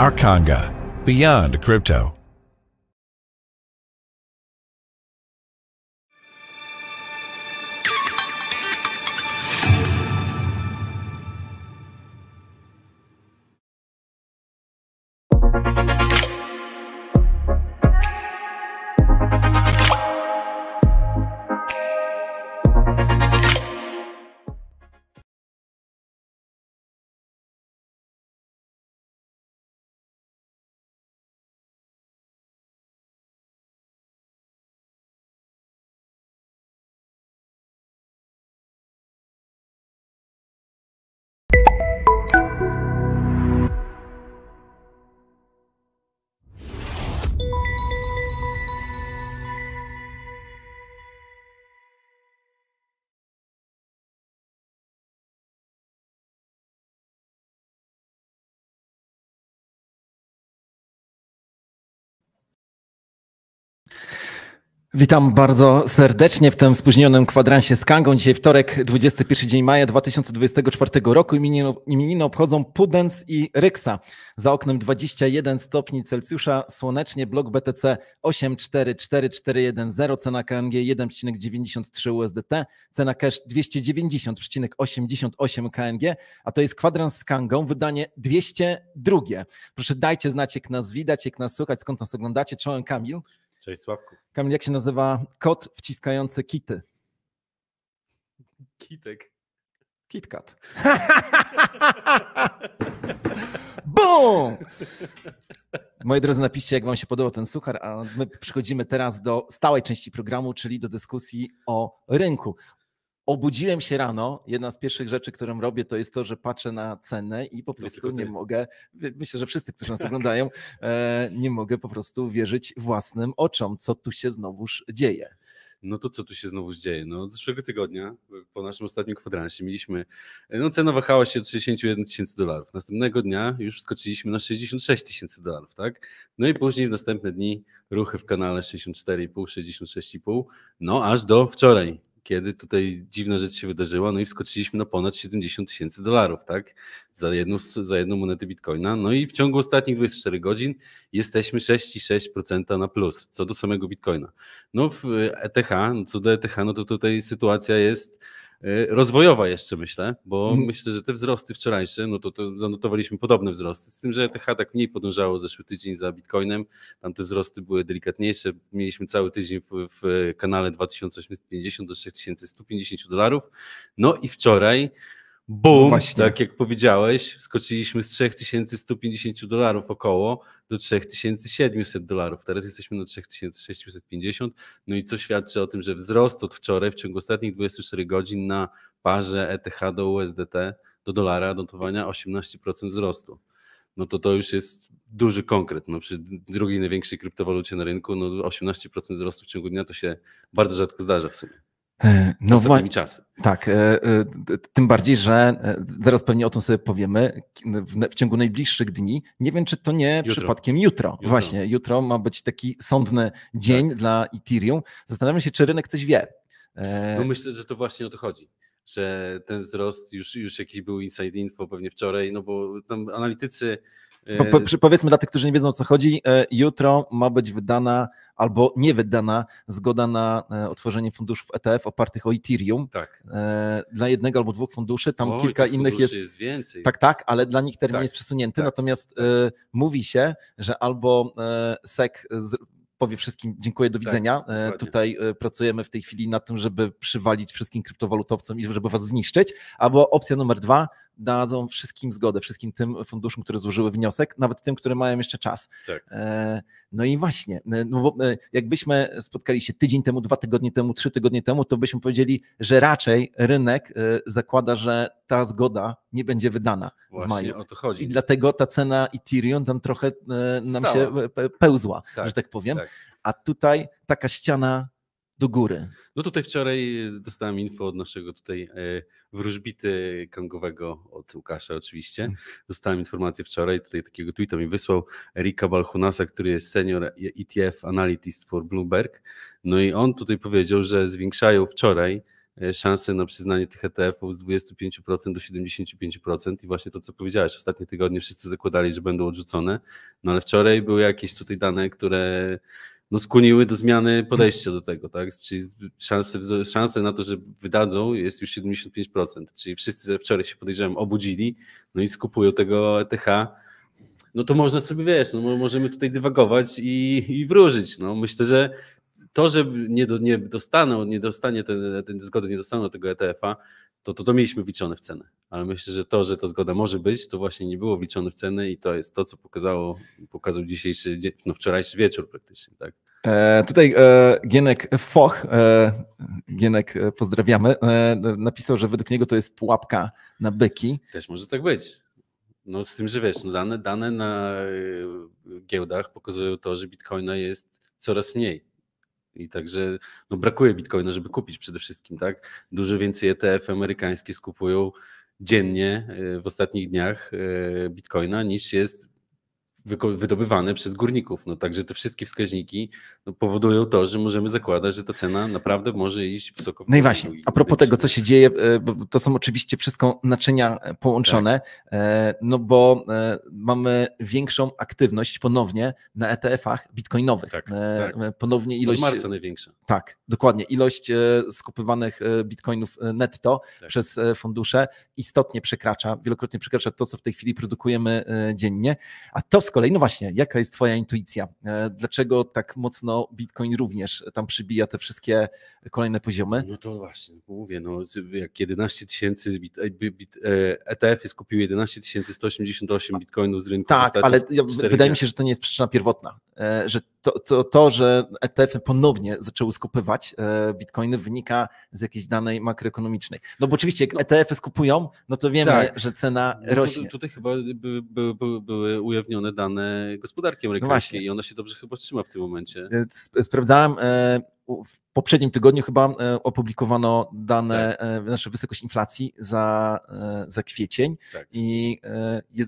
Arkanga, beyond crypto. Witam bardzo serdecznie w tym spóźnionym kwadransie z Kangą. Dzisiaj wtorek, 21 dzień maja 2024 roku. Imieniny obchodzą Pudens i Ryksa. Za oknem 21 stopni Celsjusza, słonecznie, blok BTC 844410, cena KNG 1,93 USDT, cena cash 290,88 KNG, a to jest kwadrans z Kangą, wydanie 202. Proszę dajcie znać, jak nas widać, jak nas słuchać, skąd nas oglądacie. Czołem, Kamil. Cześć, Sławku. Kamil, jak się nazywa kot wciskający kity? Kitek. KitKat. Bum! Moi drodzy, napiszcie, jak wam się podobał ten suchar, a my przechodzimy teraz do stałej części programu, czyli do dyskusji o rynku. Obudziłem się rano, jedna z pierwszych rzeczy, którą robię, to jest to, że patrzę na cenę i po prostu nie mogę, myślę, że wszyscy, którzy nas oglądają, nie mogę po prostu wierzyć własnym oczom, co tu się znowuż dzieje. No to co tu się znowu dzieje? No od zeszłego tygodnia, po naszym ostatnim kwadransie, mieliśmy, no cena wahała się od $61,000. Następnego dnia już wskoczyliśmy na $66,000, tak? No i później w następne dni ruchy w kanale 64,5, 66,5, no aż do wczoraj, kiedy tutaj dziwna rzecz się wydarzyła, no i wskoczyliśmy na ponad $70,000, tak? Za jedną monetę Bitcoina. No i w ciągu ostatnich 24 godzin jesteśmy 6,6% na plus, co do samego Bitcoina. No w ETH, co do ETH, no to tutaj sytuacja jest rozwojowa jeszcze, myślę, bo myślę, że te wzrosty wczorajsze, no to zanotowaliśmy podobne wzrosty, z tym, że ETH tak mniej podążało zeszły tydzień za Bitcoinem, tam te wzrosty były delikatniejsze, mieliśmy cały tydzień w kanale 2850 do $6,150, no i wczoraj boom, tak jak powiedziałeś, skoczyliśmy z $3,150 około do $3,700. Teraz jesteśmy na 3,650. No i co świadczy o tym, że wzrost od wczoraj w ciągu ostatnich 24 godzin na parze ETH do USDT, do dolara, notowania 18% wzrostu. No to już jest duży konkret. No przy drugiej największej kryptowalucie na rynku, no 18% wzrostu w ciągu dnia to się bardzo rzadko zdarza w sumie. No ostatnimi czasy. Tak, tym bardziej, że zaraz pewnie o tym sobie powiemy w ciągu najbliższych dni. Nie wiem, czy to nie przypadkiem jutro. Właśnie, jutro ma być taki sądny dzień dla Ethereum. Zastanawiam się, czy rynek coś wie. No myślę, że to właśnie o to chodzi, że ten wzrost już jakiś był inside info pewnie wczoraj, no bo tam analitycy... Powiedzmy dla tych, którzy nie wiedzą, o co chodzi, jutro ma być wydana albo nie wydana zgoda na otworzenie funduszów ETF opartych o Ethereum. Tak. Dla jednego albo dwóch funduszy, tam kilka innych jest więcej. Tak, ale dla nich termin jest przesunięty, natomiast mówi się, że albo SEC powie wszystkim dziękuję, do widzenia. Tutaj pracujemy w tej chwili nad tym, żeby przywalić wszystkim kryptowalutowcom i żeby was zniszczyć, albo opcja numer 2, dadzą wszystkim zgodę, wszystkim tym funduszom, które złożyły wniosek, nawet tym, które mają jeszcze czas. Tak. No i właśnie, no bo jakbyśmy spotkali się tydzień temu, 2 tygodnie temu, 3 tygodnie temu, to byśmy powiedzieli, że raczej rynek zakłada, że ta zgoda nie będzie wydana właśnie w maju. O to chodzi. I dlatego ta cena Ethereum tam trochę nam się pełzła, że tak powiem. Tak. A tutaj taka ściana do góry. No tutaj wczoraj dostałem info od naszego tutaj wróżbity kangowego, od Łukasza oczywiście. Dostałem informację wczoraj, tutaj takiego tweeta mi wysłał Erika Balchunasa, który jest senior ETF analyst for Bloomberg. No i on tutaj powiedział, że zwiększają wczoraj szansę na przyznanie tych ETF-ów z 25% do 75% i właśnie to, co powiedziałeś, ostatnie tygodnie wszyscy zakładali, że będą odrzucone, no ale wczoraj były jakieś tutaj dane, które no skłoniły do zmiany podejścia do tego, tak? Czyli szanse na to, że wydadzą jest już 75%, czyli wszyscy wczoraj się podejrzewam obudzili, no i skupują tego ETH. No to można sobie, wiesz, no możemy tutaj dywagować i wróżyć. No myślę, że to, że nie dostanie ten zgody, nie dostaną tego ETF-a, to mieliśmy wliczone w cenę. Ale myślę, że to, że ta zgoda może być, to właśnie nie było wliczone w cenę i to jest to, co pokazał dzisiejszy, no wczorajszy wieczór praktycznie, tak? Tutaj Gienek Foch, Gienek pozdrawiamy, napisał, że według niego to jest pułapka na byki. Też może tak być. No z tym, że wiesz, no dane na giełdach pokazują to, że bitcoina jest coraz mniej. I także no brakuje bitcoina, żeby kupić przede wszystkim, tak? Dużo więcej ETF amerykańskie skupują dziennie w ostatnich dniach bitcoina niż jest wydobywane przez górników. No także te wszystkie wskaźniki no, powodują to, że możemy zakładać, że ta cena naprawdę może iść wysoko. No i właśnie, a propos tego, co się dzieje, bo to są oczywiście wszystko naczynia połączone, no bo mamy większą aktywność ponownie na ETF-ach bitcoinowych. Tak. Ponownie ilość... Od marca największa. Tak, dokładnie. Ilość skupywanych bitcoinów netto przez fundusze istotnie wielokrotnie przekracza to, co w tej chwili produkujemy dziennie. A to z kolei, no właśnie, jaka jest twoja intuicja? Dlaczego tak mocno Bitcoin również tam przybija te wszystkie kolejne poziomy? No to właśnie, mówię, no jak 11 tysięcy ETF-y skupiły 11 188 bitcoinów z rynku. Tak, ale wydaje mi się, że to nie jest przyczyna pierwotna, że to, że ETF-y ponownie zaczęły skupywać bitcoiny, wynika z jakiejś danej makroekonomicznej. No bo oczywiście jak ETF-y skupują, no to wiemy, że cena rośnie. Tutaj chyba były ujawnione dane gospodarki amerykańskiej i ona się dobrze chyba trzyma w tym momencie. Sprawdzałem, w poprzednim tygodniu chyba opublikowano dane, znaczy wysokość inflacji za kwiecień i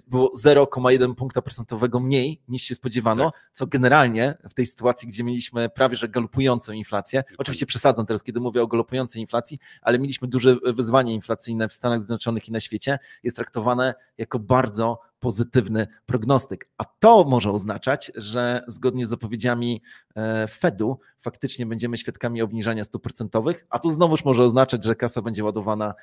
było 0,1 punkta procentowego mniej niż się spodziewano, co generalnie w tej sytuacji, gdzie mieliśmy prawie że galopującą inflację, oczywiście przesadzam teraz, kiedy mówię o galopującej inflacji, ale mieliśmy duże wyzwanie inflacyjne w Stanach Zjednoczonych i na świecie, jest traktowane jako bardzo pozytywny prognostyk. A to może oznaczać, że zgodnie z zapowiedziami Fedu faktycznie będziemy świadkami obniżania stóp procentowych, a to znowuż może oznaczać, że kasa będzie ładowana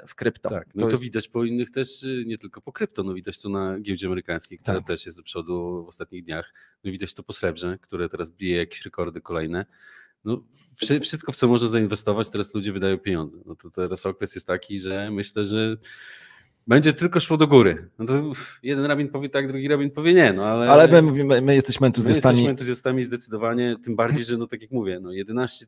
w krypto. Tak, no to widać po innych też, nie tylko po krypto, no widać to na giełdzie amerykańskiej, która też jest do przodu w ostatnich dniach. No widać to po srebrze, które teraz bije jakieś rekordy kolejne. No, wszystko, w co można zainwestować, teraz ludzie wydają pieniądze. No to teraz okres jest taki, że myślę, że będzie tylko szło do góry. No to jeden rabin powie tak, drugi rabin powie nie. No ale my jesteśmy entuzjastami. My jesteśmy entuzjastami zdecydowanie, tym bardziej, że no tak jak mówię, no 11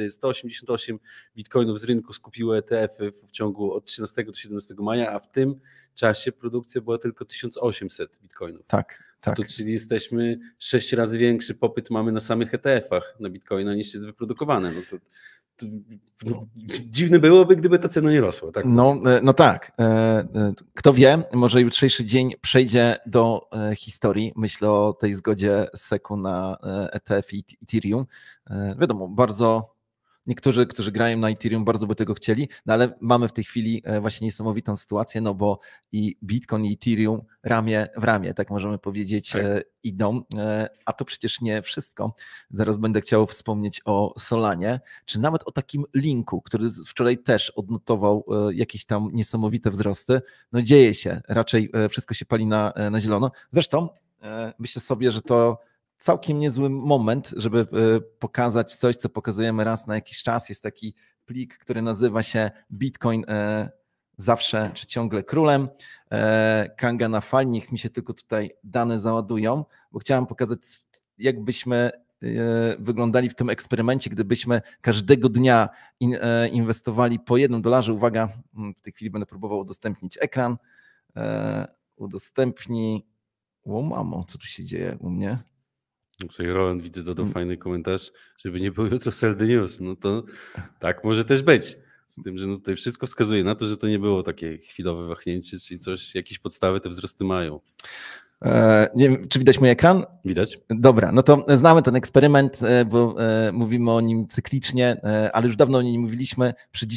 188 bitcoinów z rynku skupiły ETF-y w ciągu od 13 do 17 maja, a w tym czasie produkcja była tylko 1800 bitcoinów. Tak. To czyli jesteśmy 6 razy większy popyt mamy na samych ETF-ach na bitcoina niż jest wyprodukowane. No to dziwne byłoby, gdyby ta cena nie rosła. Tak? No tak. Kto wie, może jutrzejszy dzień przejdzie do historii. Myślę o tej zgodzie SEC-u na ETF i Ethereum. Wiadomo, bardzo niektórzy, którzy grają na Ethereum, bardzo by tego chcieli, no ale mamy w tej chwili właśnie niesamowitą sytuację, no bo i Bitcoin i Ethereum ramię w ramię, tak możemy powiedzieć, idą, a to przecież nie wszystko. Zaraz będę chciał wspomnieć o Solanie, czy nawet o takim Linku, który wczoraj też odnotował jakieś tam niesamowite wzrosty. No dzieje się, raczej wszystko się pali na zielono. Zresztą myślę sobie, że to całkiem niezły moment, żeby pokazać coś, co pokazujemy raz na jakiś czas. Jest taki plik, który nazywa się Bitcoin zawsze czy ciągle królem. Kanga na fali, niech mi się tylko tutaj dane załadują, bo chciałem pokazać, jakbyśmy wyglądali w tym eksperymencie, gdybyśmy każdego dnia inwestowali po $1. Uwaga, w tej chwili będę próbował udostępnić ekran. Udostępnij. O mamo, co tu się dzieje u mnie? Tutaj Roland, widzę, dodał fajny komentarz, żeby nie było jutro sell the news. No to tak może też być. Z tym, że no tutaj wszystko wskazuje na to, że to nie było takie chwilowe wahnięcie, czyli coś, jakieś podstawy te wzrosty mają. Nie wiem, czy widać mój ekran? Widać. Dobra, no to znamy ten eksperyment, bo mówimy o nim cyklicznie, ale już dawno o nim nie mówiliśmy. Przy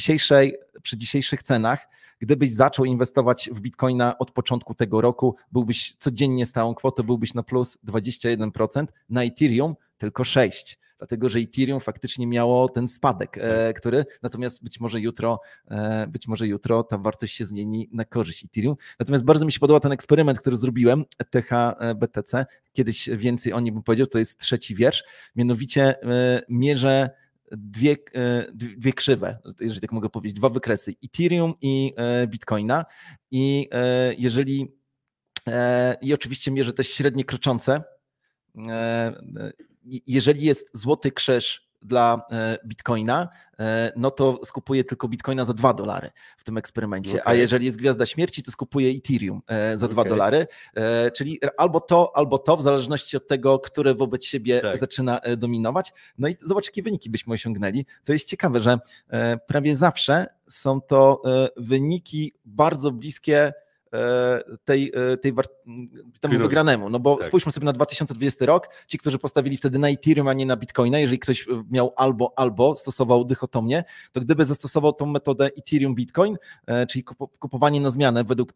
dzisiejszych cenach, gdybyś zaczął inwestować w Bitcoina od początku tego roku, byłbyś codziennie stałą kwotę, byłbyś na plus 21%, na Ethereum tylko 6%. Dlatego, że Ethereum faktycznie miało ten spadek, który natomiast być może jutro ta wartość się zmieni na korzyść Ethereum. Natomiast bardzo mi się podoba ten eksperyment, który zrobiłem, ETH BTC. Kiedyś więcej o nim bym powiedział, to jest 3. wiersz. Mianowicie mierzę dwie krzywe, jeżeli tak mogę powiedzieć, 2 wykresy, Ethereum i Bitcoina. I oczywiście mierzę też średnie kroczące. Jeżeli jest złoty krzyż dla Bitcoina, no to skupuję tylko Bitcoina za $2 w tym eksperymencie, a jeżeli jest Gwiazda Śmierci, to skupuję Ethereum za $2, czyli albo to, w zależności od tego, które wobec siebie zaczyna dominować. No i zobacz, jakie wyniki byśmy osiągnęli. To jest ciekawe, że prawie zawsze są to wyniki bardzo bliskie temu wygranemu, no bo spójrzmy sobie na 2020 rok, ci, którzy postawili wtedy na Ethereum, a nie na Bitcoina, jeżeli ktoś miał albo stosował dychotomię, to gdyby zastosował tą metodę Ethereum-Bitcoin, czyli kupowanie na zmianę według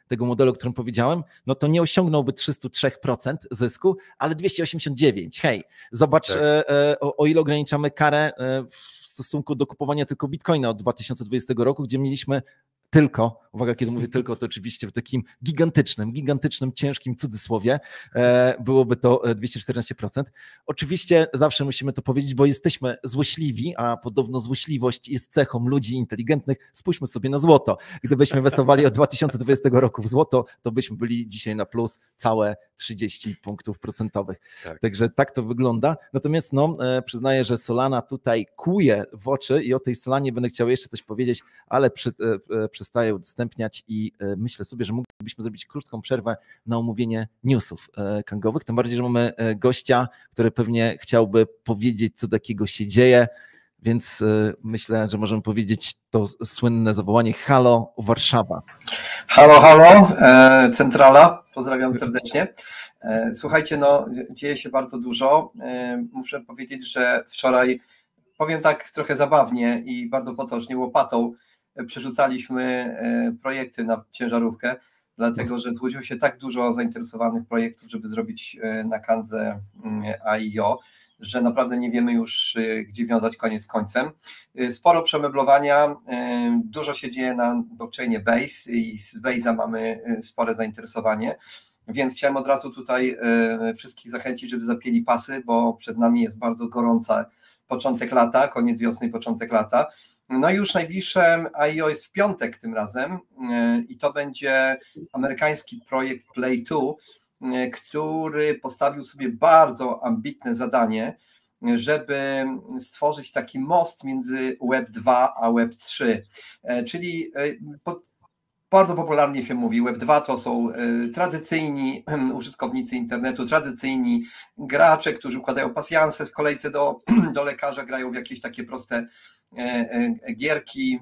tego modelu, o którym powiedziałem, no to nie osiągnąłby 303% zysku, ale 289%. Hej, zobacz, o ile ograniczamy karę w stosunku do kupowania tylko Bitcoina od 2020 roku, gdzie mieliśmy tylko, uwaga, kiedy mówię tylko, to oczywiście w takim gigantycznym, ciężkim cudzysłowie byłoby to 214%. Oczywiście zawsze musimy to powiedzieć, bo jesteśmy złośliwi, a podobno złośliwość jest cechą ludzi inteligentnych. Spójrzmy sobie na złoto. Gdybyśmy inwestowali od 2020 roku w złoto, to byśmy byli dzisiaj na plus całe 30 punktów procentowych. Także tak to wygląda. Natomiast przyznaję, że Solana tutaj kłuje w oczy i o tej Solanie będę chciał jeszcze coś powiedzieć, ale przestaję udostępniać i myślę sobie, że moglibyśmy zrobić krótką przerwę na omówienie newsów kangowych, tym bardziej, że mamy gościa, który pewnie chciałby powiedzieć, co takiego się dzieje, więc myślę, że możemy powiedzieć to słynne zawołanie Halo Warszawa. Halo, centrala, pozdrawiam serdecznie. Słuchajcie, dzieje się bardzo dużo. Muszę powiedzieć, że wczoraj, powiem tak trochę zabawnie i bardzo potocznie, łopatą przerzucaliśmy projekty na ciężarówkę, dlatego że złożyło się tak dużo zainteresowanych projektów, żeby zrobić na kandze AIO, że naprawdę nie wiemy już, gdzie wiązać koniec z końcem. Sporo przemeblowania, dużo się dzieje na blockchainie Base i z Base'a mamy spore zainteresowanie, więc chciałem od razu tutaj wszystkich zachęcić, żeby zapięli pasy, bo przed nami jest bardzo gorący początek lata, koniec wiosny i początek lata. No i już najbliższe AIO jest w piątek tym razem i to będzie amerykański projekt Play2, który postawił sobie bardzo ambitne zadanie, żeby stworzyć taki most między Web 2 a Web 3, czyli bardzo popularnie się mówi, Web 2 to są tradycyjni użytkownicy internetu, tradycyjni gracze, którzy układają pasjanse w kolejce do lekarza, grają w jakieś takie proste gierki,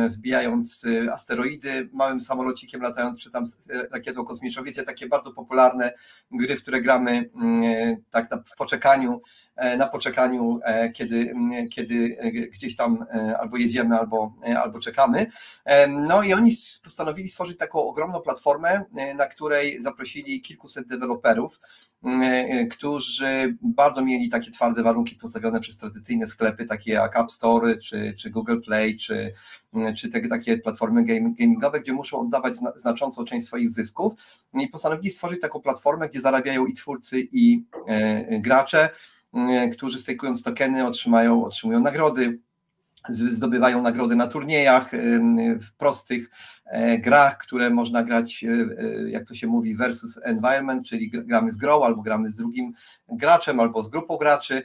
zbijając asteroidy, małym samolocikiem latając, czy tam rakietą kosmiczną. Wiecie, takie bardzo popularne gry, w które gramy tak na poczekaniu, kiedy gdzieś tam albo jedziemy, albo czekamy. No i oni postanowili stworzyć taką ogromną platformę, na której zaprosili kilkuset deweloperów, którzy bardzo mieli takie twarde warunki postawione przez tradycyjne sklepy, takie jak App Store, czy Google Play, czy takie platformy gamingowe, gdzie muszą oddawać znaczącą część swoich zysków. I postanowili stworzyć taką platformę, gdzie zarabiają i twórcy, i gracze, którzy stejkując tokeny otrzymują nagrody, zdobywają nagrody na turniejach, w prostych grach, które można grać, jak to się mówi, versus environment, czyli gramy z grą, albo gramy z drugim graczem, albo z grupą graczy.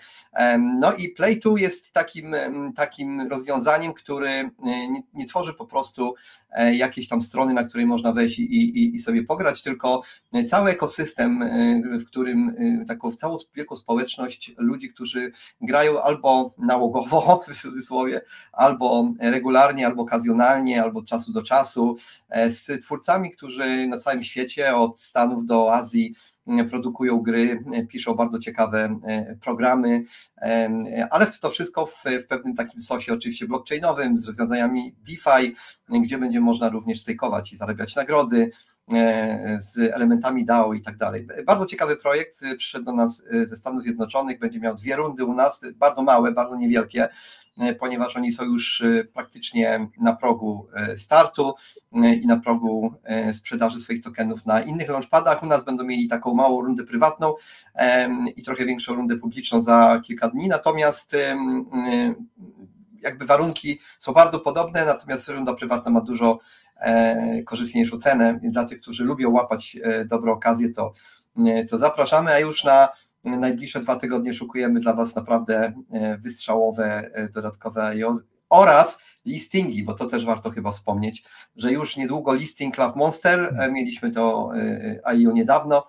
No i Play2 jest takim rozwiązaniem, który nie tworzy po prostu jakiejś tam strony, na której można wejść i sobie pograć, tylko cały ekosystem, w którym taką całą wielką społeczność ludzi, którzy grają albo nałogowo, w cudzysłowie, albo regularnie, albo okazjonalnie, albo od czasu do czasu, prostu z twórcami, którzy na całym świecie, od Stanów do Azji, produkują gry, piszą bardzo ciekawe programy, ale to wszystko w pewnym takim sosie oczywiście blockchainowym, z rozwiązaniami DeFi, gdzie będzie można również stakeować i zarabiać nagrody, z elementami DAO i tak dalej. Bardzo ciekawy projekt, przyszedł do nas ze Stanów Zjednoczonych, będzie miał 2 rundy u nas, bardzo małe, bardzo niewielkie, ponieważ oni są już praktycznie na progu startu i na progu sprzedaży swoich tokenów na innych launchpadach. U nas będą mieli taką małą rundę prywatną i trochę większą rundę publiczną za kilka dni, natomiast jakby warunki są bardzo podobne, natomiast runda prywatna ma dużo korzystniejszą cenę, więc dla tych, którzy lubią łapać dobre okazje, to zapraszamy, a już na najbliższe 2 tygodnie szykujemy dla Was naprawdę wystrzałowe, dodatkowe oraz listingi, bo to też warto chyba wspomnieć, że już niedługo listing Love Monster, mieliśmy to IO niedawno,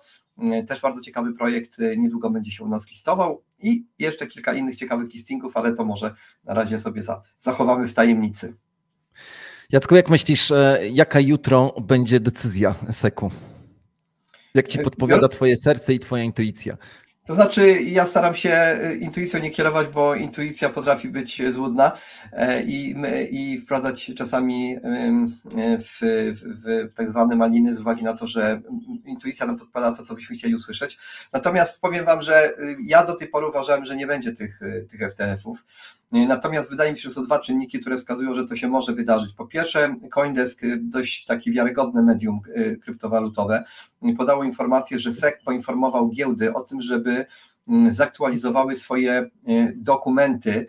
też bardzo ciekawy projekt, niedługo będzie się u nas listował i jeszcze kilka innych ciekawych listingów, ale to może na razie sobie zachowamy w tajemnicy. Jacku, jak myślisz, jaka jutro będzie decyzja SEC-u? Jak ci podpowiada twoje serce i twoja intuicja? To znaczy, ja staram się intuicją nie kierować, bo intuicja potrafi być złudna i wprowadzać czasami w tak zwane maliny z uwagi na to, że intuicja nam podpowiada to, co byśmy chcieli usłyszeć. Natomiast powiem Wam, że ja do tej pory uważałem, że nie będzie tych FTF-ów. Natomiast wydaje mi się, że są 2 czynniki, które wskazują, że to się może wydarzyć. Po pierwsze, CoinDesk, dość takie wiarygodne medium kryptowalutowe, podało informację, że SEC poinformował giełdy o tym, żeby zaktualizowały swoje dokumenty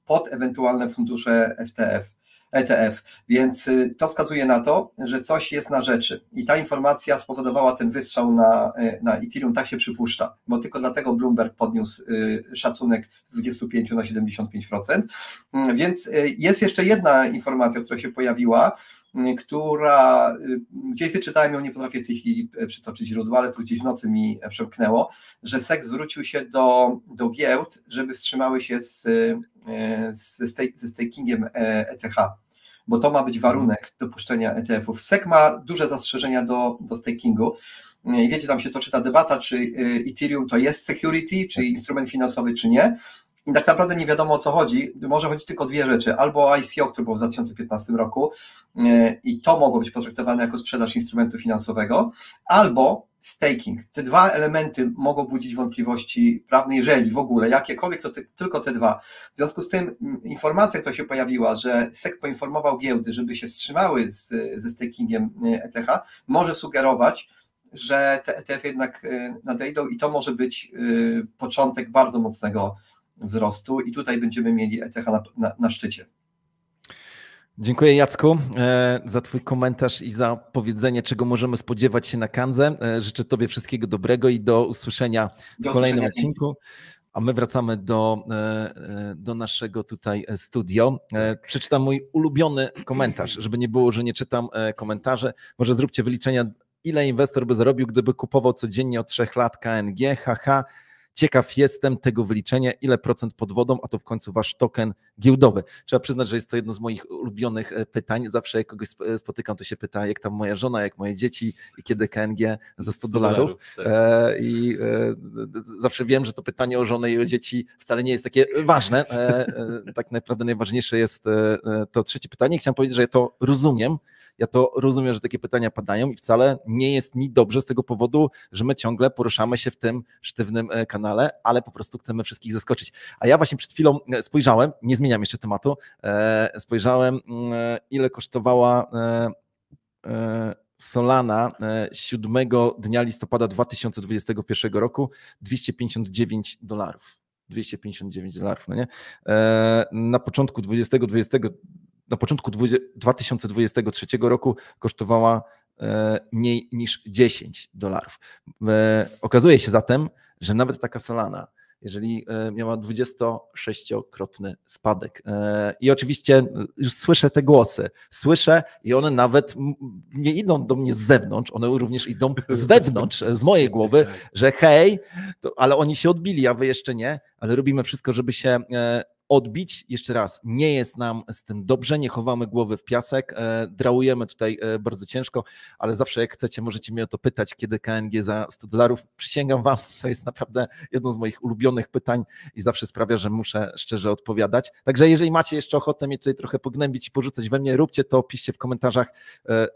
pod ewentualne fundusze ETF, więc to wskazuje na to, że coś jest na rzeczy i ta informacja spowodowała ten wystrzał na Ethereum, tak się przypuszcza, bo tylko dlatego Bloomberg podniósł szacunek z 25 na 75%, więc jest jeszcze jedna informacja, która się pojawiła, która gdzieś wyczytałem ją, nie potrafię w tej chwili przytoczyć źródła, ale to gdzieś w nocy mi przemknęło, że SEC zwrócił się do giełd, żeby wstrzymały się ze stakingiem ETH, bo to ma być warunek dopuszczenia ETF-ów. SEC ma duże zastrzeżenia do stakingu. Wiecie, tam się toczy ta debata, czy Ethereum to jest security, czy instrument finansowy, czy nie. I tak naprawdę nie wiadomo, o co chodzi. Może chodzić tylko o 2 rzeczy. Albo o ICO, które było w 2015 roku i to mogło być potraktowane jako sprzedaż instrumentu finansowego, albo staking. Te 2 elementy mogą budzić wątpliwości prawne, jeżeli w ogóle jakiekolwiek, to tylko te 2. W związku z tym informacja, która się pojawiła, że SEC poinformował giełdy, żeby się wstrzymały ze stakingiem ETH, może sugerować, że te ETF jednak nadejdą i to może być początek bardzo mocnego wzrostu i tutaj będziemy mieli ETH na szczycie. Dziękuję, Jacku, za twój komentarz i za powiedzenie, czego możemy spodziewać się na Kandze. Życzę tobie wszystkiego dobrego i do usłyszenia w kolejnym odcinku. A my wracamy do naszego tutaj studio. Przeczytam mój ulubiony komentarz, żeby nie było, że nie czytam komentarzy. Może zróbcie wyliczenia, ile inwestor by zarobił, gdyby kupował codziennie od 3 lat KNG. Haha. Ciekaw jestem tego wyliczenia, ile procent pod wodą, a to w końcu wasz token giełdowy. Trzeba przyznać, że jest to jedno z moich ulubionych pytań. Zawsze jak kogoś spotykam, to się pyta, jak tam moja żona, jak moje dzieci i kiedy KNG za $100. Tak. I zawsze wiem, że to pytanie o żonę i o dzieci wcale nie jest takie ważne. Tak naprawdę najważniejsze jest to trzecie pytanie. Chciałem powiedzieć, że ja to rozumiem. Ja to rozumiem, że takie pytania padają i wcale nie jest mi dobrze z tego powodu, że my ciągle poruszamy się w tym sztywnym kanale, ale po prostu chcemy wszystkich zaskoczyć. A ja właśnie przed chwilą spojrzałem, nie zmieniam jeszcze tematu, spojrzałem, ile kosztowała Solana 7 dnia listopada 2021 roku, $259. $259, no nie? Na początku 2023 roku kosztowała mniej niż $10. Okazuje się zatem, że nawet taka Solana, jeżeli miała 26-krotny spadek. I oczywiście już słyszę te głosy, i one nawet nie idą do mnie z zewnątrz, one również idą z wewnątrz, z mojej głowy, że hej, ale oni się odbili, a wy jeszcze nie, ale robimy wszystko, żeby się odbić. Jeszcze raz, nie jest nam z tym dobrze, nie chowamy głowy w piasek, drałujemy tutaj bardzo ciężko, ale zawsze jak chcecie, możecie mnie o to pytać, kiedy KNG za $100. Przysięgam wam, to jest naprawdę jedno z moich ulubionych pytań i zawsze sprawia, że muszę szczerze odpowiadać. Także jeżeli macie jeszcze ochotę mnie tutaj trochę pognębić i porzucać we mnie, róbcie to, piszcie w komentarzach,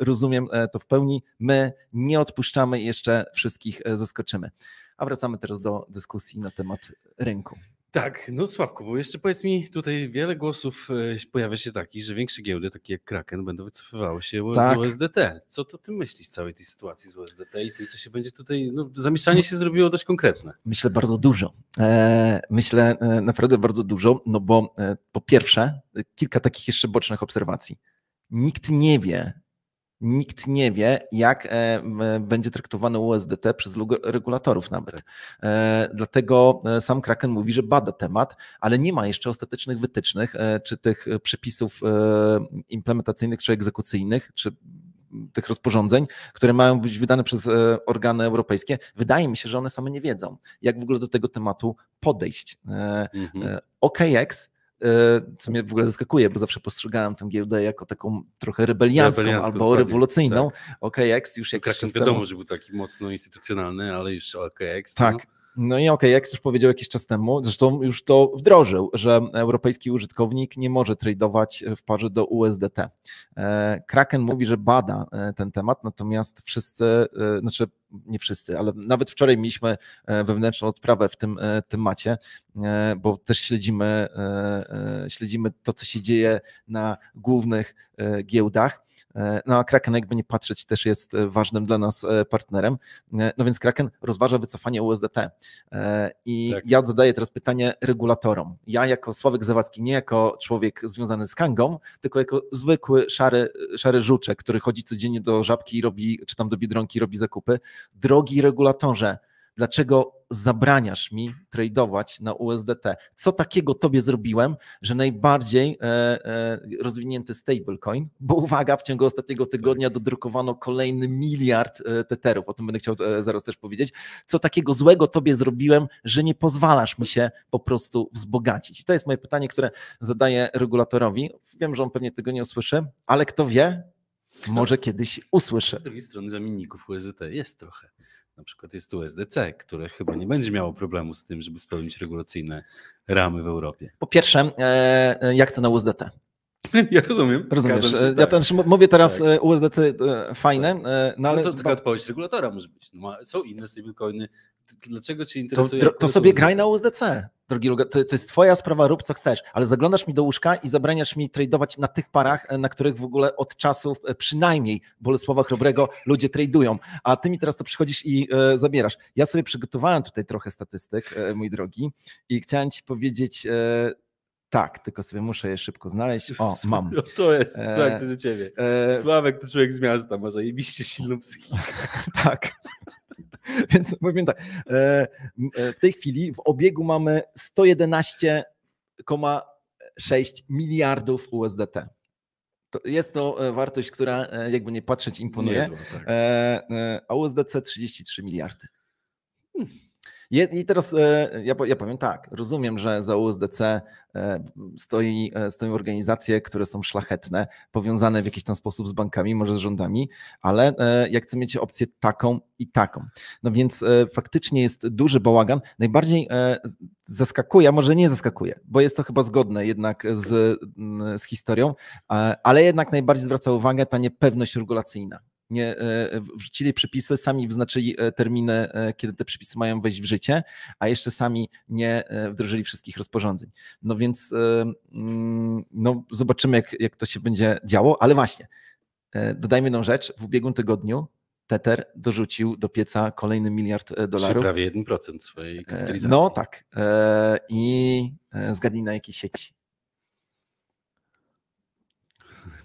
rozumiem to w pełni. My nie odpuszczamy i jeszcze wszystkich zaskoczymy. A wracamy teraz do dyskusji na temat rynku. Tak, no Sławku, bo jeszcze powiedz mi, tutaj wiele głosów pojawia się takich, że większe giełdy, takie jak Kraken, będą wycofywały się z USDT. Co to ty myślisz z całej tej sytuacji z USDT i tym, co się będzie tutaj, no zamieszanie się zrobiło dość konkretne. Myślę bardzo dużo. Myślę naprawdę bardzo dużo, no bo po pierwsze, kilka takich jeszcze bocznych obserwacji. Nikt nie wie, jak będzie traktowany USDT przez regulatorów nawet. Tak. Dlatego sam Kraken mówi, że bada temat, ale nie ma jeszcze ostatecznych wytycznych, czy tych przepisów implementacyjnych, czy egzekucyjnych, czy tych rozporządzeń, które mają być wydane przez organy europejskie. Wydaje mi się, że one same nie wiedzą, jak w ogóle do tego tematu podejść. OKX, co mnie w ogóle zaskakuje, bo zawsze postrzegałem tę giełdę jako taką trochę rebeliancką albo rewolucyjną. Tak. OKX już jakiś czas temu. Wiadomo, że był taki mocno instytucjonalny, ale już OKX. Tak. No i OKX już powiedział jakiś czas temu, zresztą już to wdrożył, że europejski użytkownik nie może tradować w parze do USDT. Kraken mówi, że bada ten temat, natomiast wszyscy, znaczy nie wszyscy, ale nawet wczoraj mieliśmy wewnętrzną odprawę w tym temacie, bo też śledzimy to, co się dzieje na głównych giełdach. No a Kraken, jakby nie patrzeć, też jest ważnym dla nas partnerem. No więc Kraken rozważa wycofanie USDT. I tak. Ja zadaję teraz pytanie regulatorom. Ja jako Sławek Zawadzki, nie jako człowiek związany z Kangą, tylko jako zwykły szary żuczek, który chodzi codziennie do Żabki i robi, czy tam do Biedronki robi zakupy. Drogi regulatorze, dlaczego zabraniasz mi tradować na USDT? Co takiego tobie zrobiłem, że najbardziej rozwinięty stablecoin, bo uwaga, w ciągu ostatniego tygodnia dodrukowano kolejny miliard tetherów, o tym będę chciał zaraz też powiedzieć. Co takiego złego tobie zrobiłem, że nie pozwalasz mi się po prostu wzbogacić? I to jest moje pytanie, które zadaję regulatorowi. Wiem, że on pewnie tego nie usłyszy, ale kto wie, może kiedyś usłyszy. Z drugiej strony zamienników USDT jest trochę. Na przykład jest USDC, które chyba nie będzie miało problemu z tym, żeby spełnić regulacyjne ramy w Europie. Po pierwsze, ja chcę na USDT. Ja rozumiem. Rozumiesz, ja też mówię teraz tak. USDC fajne, tak. no ale... No to taka odpowiedź regulatora może być. No, są inne stablecoiny. Dlaczego cię interesuje? To sobie graj na USDC. Drogi Luga, to jest twoja sprawa, rób co chcesz, ale zaglądasz mi do łóżka i zabraniasz mi tradować na tych parach, na których w ogóle od czasów przynajmniej Bolesława Chrobrego ludzie tradują, a ty mi teraz to przychodzisz i zabierasz. Ja sobie przygotowałem tutaj trochę statystyk, mój drogi, i chciałem ci powiedzieć tak, tylko sobie muszę je szybko znaleźć. O, mam. No to jest, Sławek, co do ciebie. Sławek to człowiek z miasta, ma zajebiście silną psychikę. Tak. Więc powiem tak, w tej chwili w obiegu mamy 111,6 miliardów USDT. Jest to wartość, która jakby nie patrzeć imponuje, niezła, tak. A USDC 33 miliardy. I teraz ja powiem tak, rozumiem, że za USDC stoją organizacje, które są szlachetne, powiązane w jakiś tam sposób z bankami, może z rządami, ale ja chcę mieć opcję taką i taką. No więc faktycznie jest duży bałagan. Najbardziej zaskakuje, a może nie zaskakuje, bo jest to chyba zgodne jednak z historią, ale jednak najbardziej zwraca uwagę ta niepewność regulacyjna. Nie wrzucili przepisy, sami wyznaczyli terminy, kiedy te przepisy mają wejść w życie, a jeszcze sami nie wdrożyli wszystkich rozporządzeń. No więc no zobaczymy, jak to się będzie działo, ale właśnie, dodajmy jedną rzecz, w ubiegłym tygodniu Tether dorzucił do pieca kolejny $1 miliard. Czyli prawie 1% swojej kapitalizacji. No tak. I zgadnij na jakiej sieci.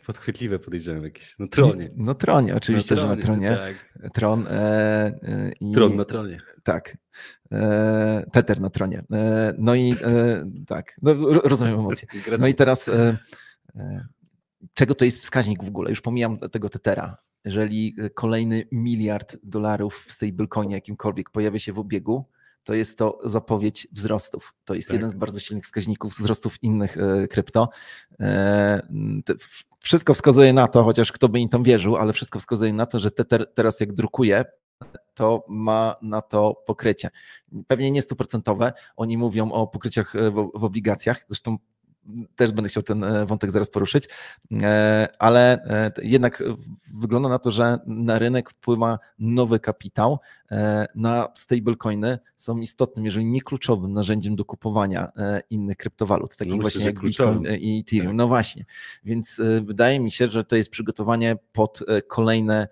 Podchwytliwe podejrzewam jakieś. No Tronie. No Tronie, oczywiście, że na Tronie. Tak. Tron. Tron na Tronie. Tak. Tether na Tronie. No i tak, no, rozumiem emocje. No i teraz czego to jest wskaźnik w ogóle? Już pomijam tego Tethera. Jeżeli kolejny $1 miliard w stablecoinie jakimkolwiek pojawia się w obiegu, to jest to zapowiedź wzrostów. To jest Tak. jeden z bardzo silnych wskaźników wzrostów innych krypto. Wszystko wskazuje na to, chociaż kto by im tam wierzył, ale wszystko wskazuje na to, że Tether teraz jak drukuje, to ma na to pokrycie. Pewnie nie 100%. Oni mówią o pokryciach w obligacjach. Zresztą też będę chciał ten wątek zaraz poruszyć, ale jednak wygląda na to, że na rynek wpływa nowy kapitał. Na stablecoiny są istotnym, jeżeli nie kluczowym narzędziem do kupowania innych kryptowalut, takich właśnie jak Bitcoin i Ethereum. Tak. No właśnie, więc wydaje mi się, że to jest przygotowanie pod kolejne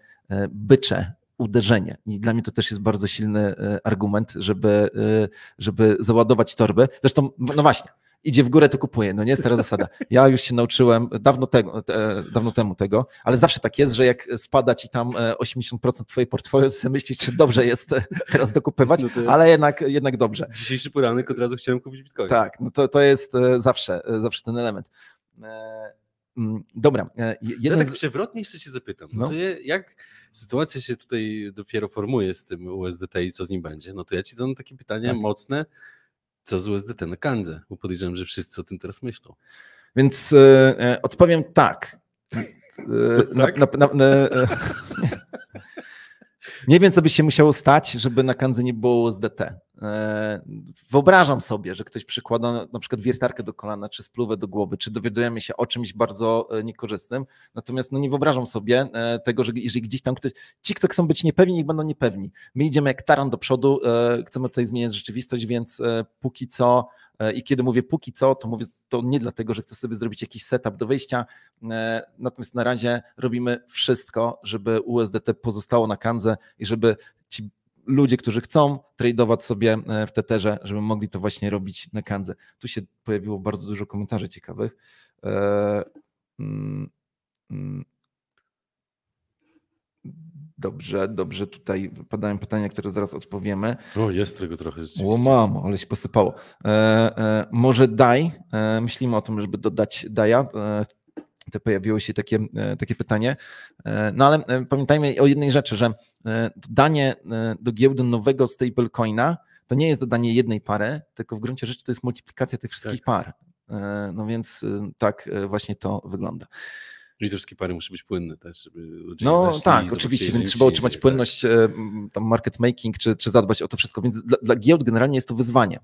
bycze uderzenie. I dla mnie to też jest bardzo silny argument, żeby załadować torby. Zresztą, no właśnie, idzie w górę, to kupuje. No nie, stara zasada. Ja już się nauczyłem dawno temu tego, ale zawsze tak jest, że jak spada ci tam 80% twojej portfolio, to sobie myślisz, czy dobrze jest teraz dokupywać, no jest... ale jednak dobrze. Dzisiejszy poranek od razu chciałem kupić Bitcoin. Tak, no to jest zawsze ten element. Dobra. Ja tak przewrotnie jeszcze cię zapytam. No to jak sytuacja się tutaj dopiero formuje z tym USDT i co z nim będzie, no to ja ci zadam takie pytanie mocne, co z USDT na Kandze, bo podejrzewam, że wszyscy o tym teraz myślą. Więc odpowiem tak. Tak? Nie wiem, co by się musiało stać, żeby na Kandze nie było USDT. Wyobrażam sobie, że ktoś przykłada na przykład wiertarkę do kolana, czy spluwę do głowy, czy dowiadujemy się o czymś bardzo niekorzystnym. Natomiast nie wyobrażam sobie tego, że jeżeli gdzieś tam ci, co chcą być niepewni, niech będą niepewni. My idziemy jak taran do przodu, chcemy tutaj zmieniać rzeczywistość, więc póki co, i kiedy mówię póki co, to mówię to nie dlatego, że chcę sobie zrobić jakiś setup do wyjścia, natomiast na razie robimy wszystko, żeby USDT pozostało na Kandze i żeby ci ludzie, którzy chcą tradeować sobie w Tetherze, żeby mogli to właśnie robić na Kandze. Tu się pojawiło bardzo dużo komentarzy ciekawych. Dobrze, tutaj padają pytania, które zaraz odpowiemy. O, jest tego trochę rzeczywiście. O mamo, ale się posypało. Może DAI, myślimy o tym, żeby dodać DAIa. To pojawiło się takie pytanie. No ale pamiętajmy o jednej rzeczy, że dodanie do giełdy nowego stablecoina to nie jest dodanie jednej pary, tylko w gruncie rzeczy to jest multiplikacja tych wszystkich par. No więc tak właśnie to wygląda. I te wszystkie pary muszą być płynne też, żeby ludzie tak, oczywiście, więc trzeba utrzymać płynność, tam market making, czy zadbać o to wszystko, więc dla giełd generalnie jest to wyzwanie.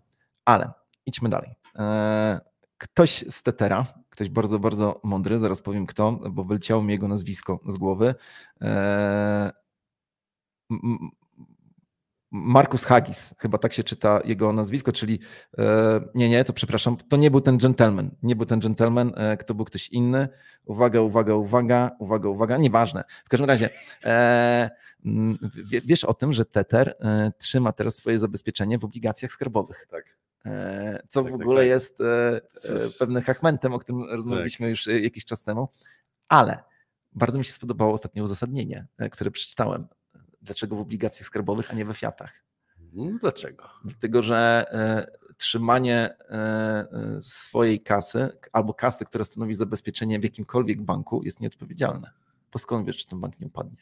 Ale idźmy dalej. Ktoś z Tethera, ktoś bardzo, bardzo mądry, zaraz powiem kto, bo wyleciało mi jego nazwisko z głowy. Markus Haggis, chyba tak się czyta jego nazwisko, czyli to przepraszam, to nie był ten gentleman, to był ktoś inny. Uwaga, nieważne. W każdym razie wiesz o tym, że Tether trzyma teraz swoje zabezpieczenie w obligacjach skarbowych. Tak. Co w ogóle jest pewnym hachmentem, o którym rozmawialiśmy już jakiś czas temu, ale bardzo mi się spodobało ostatnie uzasadnienie, które przeczytałem. Dlaczego w obligacjach skarbowych, a nie we fiatach? Dlaczego? Dlatego, że trzymanie swojej kasy albo kasy, która stanowi zabezpieczenie w jakimkolwiek banku jest nieodpowiedzialne. Bo skąd wiesz, czy ten bank nie upadnie?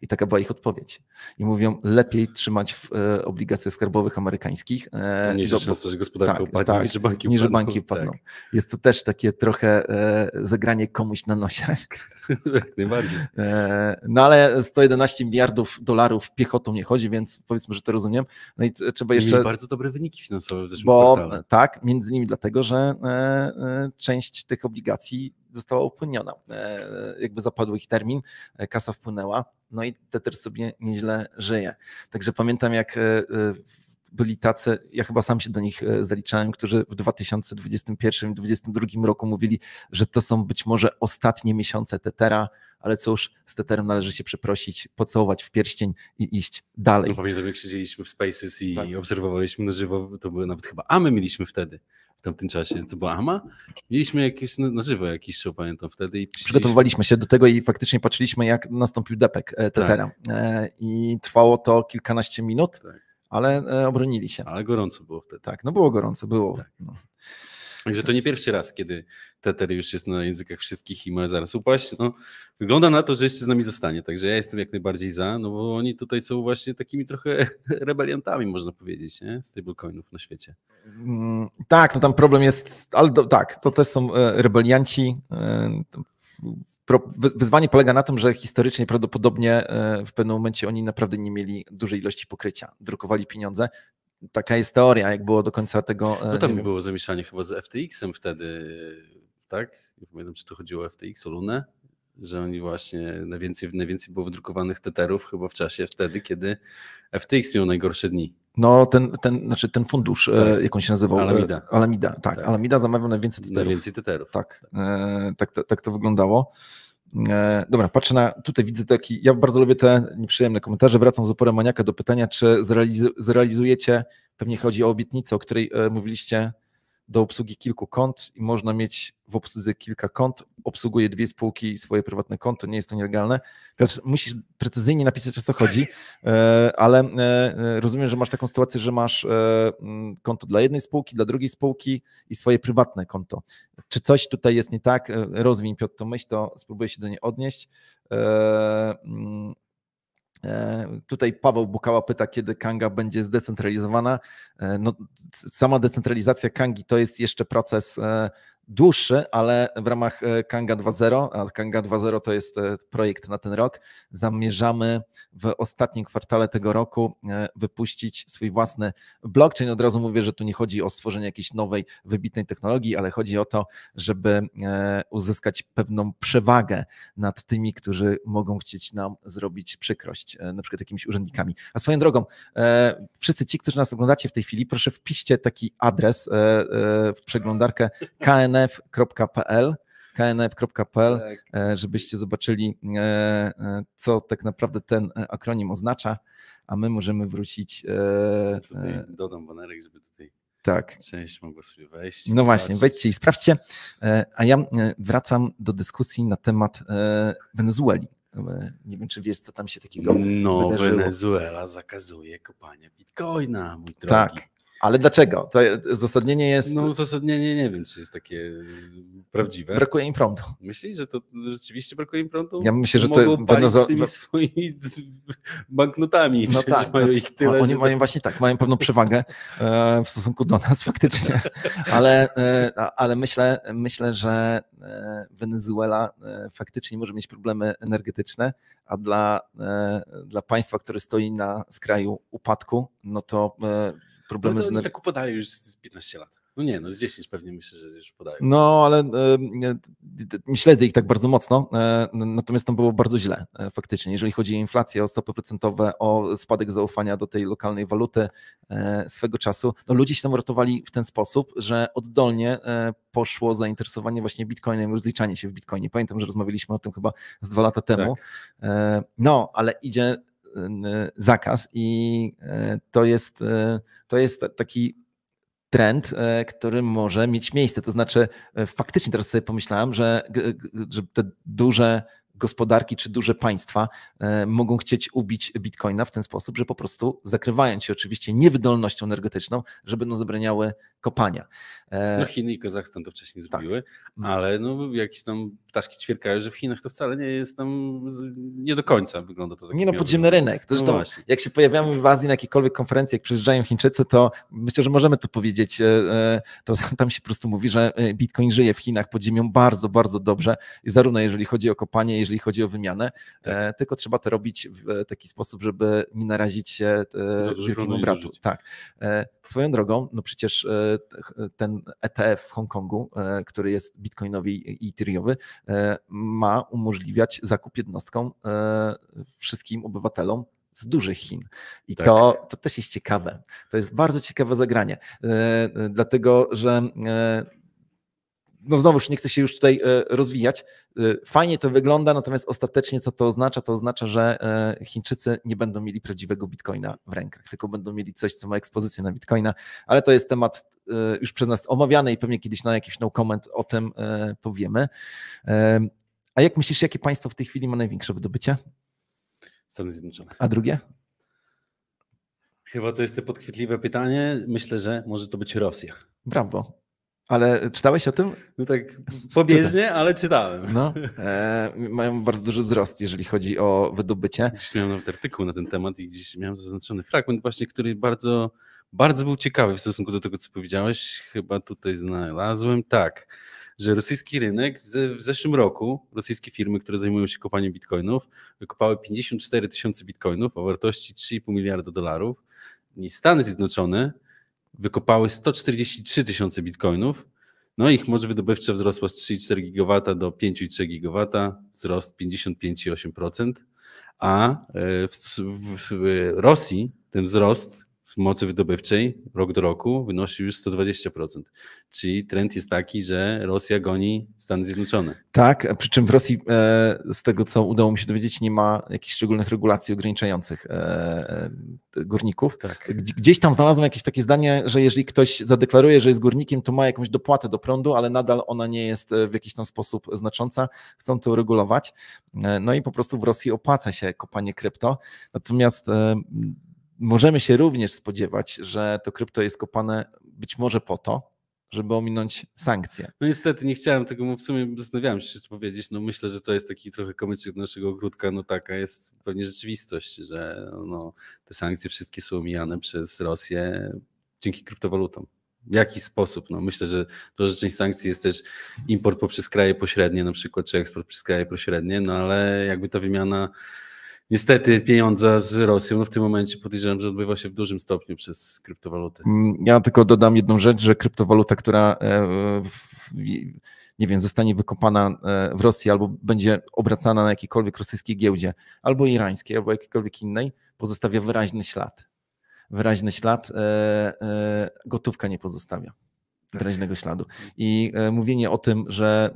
I taka była ich odpowiedź. I mówią, lepiej trzymać w obligacjach skarbowych amerykańskich. Nie szansa, że gospodarka upadnie, niż że banki upadną. Tak. Jest to też takie trochę zagranie komuś na nosie. Jak najbardziej. No ale $111 miliardów piechotą nie chodzi, więc powiedzmy, że to rozumiem. No i trzeba jeszcze... Mieli bardzo dobre wyniki finansowe w zeszłym kwartale. Tak, między innymi dlatego, że część tych obligacji została upłyniona. Jakby zapadł ich termin, kasa wpłynęła, no i Tether sobie nieźle żyje. Także pamiętam, jak byli tacy, ja chyba sam się do nich zaliczałem, którzy w 2021 i 2022 roku mówili, że to są być może ostatnie miesiące Tethera, ale cóż, z Tetherem należy się przeprosić, pocałować w pierścień i iść dalej. No pamiętam, jak siedzieliśmy w Spaces i obserwowaliśmy na żywo, to były nawet chyba AMY mieliśmy wtedy, w tamtym czasie. To była AMA? Mieliśmy jakieś na żywo jakiś show, pamiętam wtedy. I przygotowywaliśmy się do tego i faktycznie patrzyliśmy, jak nastąpił depek Tethera. I trwało to kilkanaście minut. Tak. Ale obronili się. Ale gorąco było wtedy. Tak, no było gorąco, było. Tak. No. Także to nie pierwszy raz, kiedy Tether już jest na językach wszystkich i ma zaraz upaść. No, wygląda na to, że jeszcze z nami zostanie, także ja jestem jak najbardziej za, no bo oni tutaj są właśnie takimi trochę rebeliantami, można powiedzieć, nie? Stablecoinów na świecie. Tak, no tam problem jest, ale tak, to też są rebelianci. Wyzwanie polega na tym, że historycznie prawdopodobnie w pewnym momencie oni naprawdę nie mieli dużej ilości pokrycia, drukowali pieniądze. Taka jest teoria, jak było do końca tego. No tam było zamieszanie chyba z FTX-em wtedy, tak? Nie pamiętam, czy to chodziło o FTX, o Lunę, że oni właśnie najwięcej było wydrukowanych tetherów chyba w czasie wtedy, kiedy FTX miał najgorsze dni. No ten fundusz, tak. Jak on się nazywał? Alameda, tak. Alameda zamawiał najwięcej tetherów. Najwięcej tetherów. Tak to wyglądało. Dobra, patrzę tutaj widzę taki, ja bardzo lubię te nieprzyjemne komentarze, wracam z uporem maniaka do pytania, czy zrealizujecie, pewnie chodzi o obietnicę, o której mówiliście, do obsługi kilku kont i można mieć w obsłudze kilka kont, obsługuje 2 spółki i swoje prywatne konto, nie jest to nielegalne. Piotr, musisz precyzyjnie napisać, o co chodzi, ale rozumiem, że masz taką sytuację, że masz konto dla jednej spółki, dla drugiej spółki i swoje prywatne konto. Czy coś tutaj jest nie tak? Rozwiń, Piotr, tą myśl, to spróbuję się do niej odnieść. Tutaj Paweł Bukała pyta, kiedy Kanga będzie zdecentralizowana. No, sama decentralizacja Kangi to jest jeszcze proces dłuższy, ale w ramach Kanga 2.0, a Kanga 2.0 to jest projekt na ten rok, zamierzamy w ostatnim kwartale tego roku wypuścić swój własny blockchain. Od razu mówię, że tu nie chodzi o stworzenie jakiejś nowej, wybitnej technologii, ale chodzi o to, żeby uzyskać pewną przewagę nad tymi, którzy mogą chcieć nam zrobić przykrość, na przykład jakimiś urzędnikami. A swoją drogą, wszyscy ci, którzy nas oglądacie w tej chwili, proszę wpiszcie taki adres w przeglądarkę knf.pl, żebyście zobaczyli, co tak naprawdę ten akronim oznacza, a my możemy wrócić. Tutaj dodam banerek, żeby tutaj część mogła sobie wejść. No właśnie, wejdźcie i sprawdźcie, a ja wracam do dyskusji na temat Wenezueli. Nie wiem, czy wiesz, co tam się takiego wydarzyło. Wenezuela zakazuje kopania bitcoina, mój drogi. Tak. Ale dlaczego? To uzasadnienie jest... No uzasadnienie nie wiem, czy jest takie prawdziwe. Brakuje im prądu. Myślisz, że to rzeczywiście brakuje im prądu? Ja myślę, że mogą to palić z tymi swoimi banknotami. No tak, mają ich tyle, oni mają właśnie tak, mają pewną przewagę w stosunku do nas faktycznie, ale myślę, że Wenezuela faktycznie może mieć problemy energetyczne, a dla państwa, które stoi na skraju upadku, no to problemy no to tak podają już z 15 lat. No nie, no z 10 pewnie myślę, że już podają. No, ale nie śledzę ich tak bardzo mocno, natomiast tam było bardzo źle faktycznie, jeżeli chodzi o inflację, o stopy procentowe, o spadek zaufania do tej lokalnej waluty swego czasu. No, ludzie się tam ratowali w ten sposób, że oddolnie poszło zainteresowanie właśnie bitcoinem, rozliczanie się w bitcoinie. Pamiętam, że rozmawialiśmy o tym chyba z 2 lata temu. Tak. No, ale idzie zakaz i to jest taki trend, który może mieć miejsce. To znaczy faktycznie teraz sobie pomyślałem, że te duże gospodarki czy duże państwa mogą chcieć ubić bitcoina w ten sposób, że po prostu zakrywając się oczywiście niewydolnością energetyczną, że będą zabraniały kopania. No Chiny i Kazachstan to wcześniej zrobiły, ale no jakieś tam ptaszki ćwierkają, że w Chinach to wcale nie jest tam, nie do końca wygląda to tak. Nie no, podziemny rynek. Zresztą jak się pojawiamy w Azji na jakiejkolwiek konferencji, jak przyjeżdżają Chińczycy, to myślę, że możemy to powiedzieć, to tam się po prostu mówi, że Bitcoin żyje w Chinach pod ziemią bardzo, bardzo dobrze, i zarówno jeżeli chodzi o kopanie, jeżeli chodzi o wymianę, tylko trzeba to robić w taki sposób, żeby nie narazić się wielkiemu bratu. Tak. Swoją drogą, no przecież ten ETF w Hongkongu, który jest bitcoinowy i etheriowy, ma umożliwiać zakup jednostkom wszystkim obywatelom z dużych Chin. I tak. to też jest ciekawe. To jest bardzo ciekawe zagranie, dlatego że no znowuż nie chcę się już tutaj rozwijać. Fajnie to wygląda, natomiast ostatecznie co to oznacza? To oznacza, że Chińczycy nie będą mieli prawdziwego bitcoina w rękach, tylko będą mieli coś, co ma ekspozycję na bitcoina, ale to jest temat już przez nas omawiany i pewnie kiedyś na jakiś no comment o tym powiemy. A jak myślisz, jakie państwo w tej chwili ma największe wydobycie? Stany Zjednoczone. A drugie? Chyba to jest to podchwytliwe pytanie. Myślę, że może to być Rosja. Brawo. Ale czytałeś o tym? No tak pobieżnie, ale czytałem. No, mają bardzo duży wzrost, jeżeli chodzi o wydobycie. Gdzieś miałem nawet artykuł na ten temat i gdzieś miałem zaznaczony fragment właśnie, który bardzo, bardzo był ciekawy w stosunku do tego, co powiedziałeś. Chyba tutaj znalazłem. Tak, że rosyjski rynek w zeszłym roku, rosyjskie firmy, które zajmują się kopaniem bitcoinów, wykopały 54 tysiące bitcoinów o wartości 3,5 miliarda dolarów. I Stany Zjednoczone wykopały 143 tysiące bitcoinów. No ich moc wydobywcza wzrosła z 3,4 gigawata do 5,3 gigawata, wzrost 55,8%, a w Rosji ten wzrost w mocy wydobywczej rok do roku wynosi już 120%. Czyli trend jest taki, że Rosja goni Stany Zjednoczone. Tak, przy czym w Rosji, z tego co udało mi się dowiedzieć, nie ma jakichś szczególnych regulacji ograniczających górników. Tak. Gdzieś tam znalazłem jakieś takie zdanie, że jeżeli ktoś zadeklaruje, że jest górnikiem, to ma jakąś dopłatę do prądu, ale nadal ona nie jest w jakiś tam sposób znacząca. Chcą to uregulować. No i po prostu w Rosji opłaca się kopanie krypto. Natomiast możemy się również spodziewać, że to krypto jest kopane być może po to, żeby ominąć sankcje. No niestety nie chciałem tego, w sumie zastanawiałem się, co powiedzieć. No myślę, że to jest taki trochę komyczek do naszego ogródka. No taka jest pewnie rzeczywistość, że no, te sankcje wszystkie są omijane przez Rosję dzięki kryptowalutom. W jaki sposób? No myślę, że to, że część sankcji jest też import poprzez kraje pośrednie na przykład, czy eksport przez kraje pośrednie, no ale jakby ta wymiana niestety pieniądza z Rosją, no w tym momencie podejrzewam, że odbywa się w dużym stopniu przez kryptowaluty. Ja tylko dodam jedną rzecz, że kryptowaluta, która nie wiem, zostanie wykopana w Rosji albo będzie obracana na jakiejkolwiek rosyjskiej giełdzie, albo irańskiej, albo jakiejkolwiek innej, pozostawia wyraźny ślad. Wyraźny ślad, gotówka nie pozostawia wyraźnego śladu. I mówienie o tym, że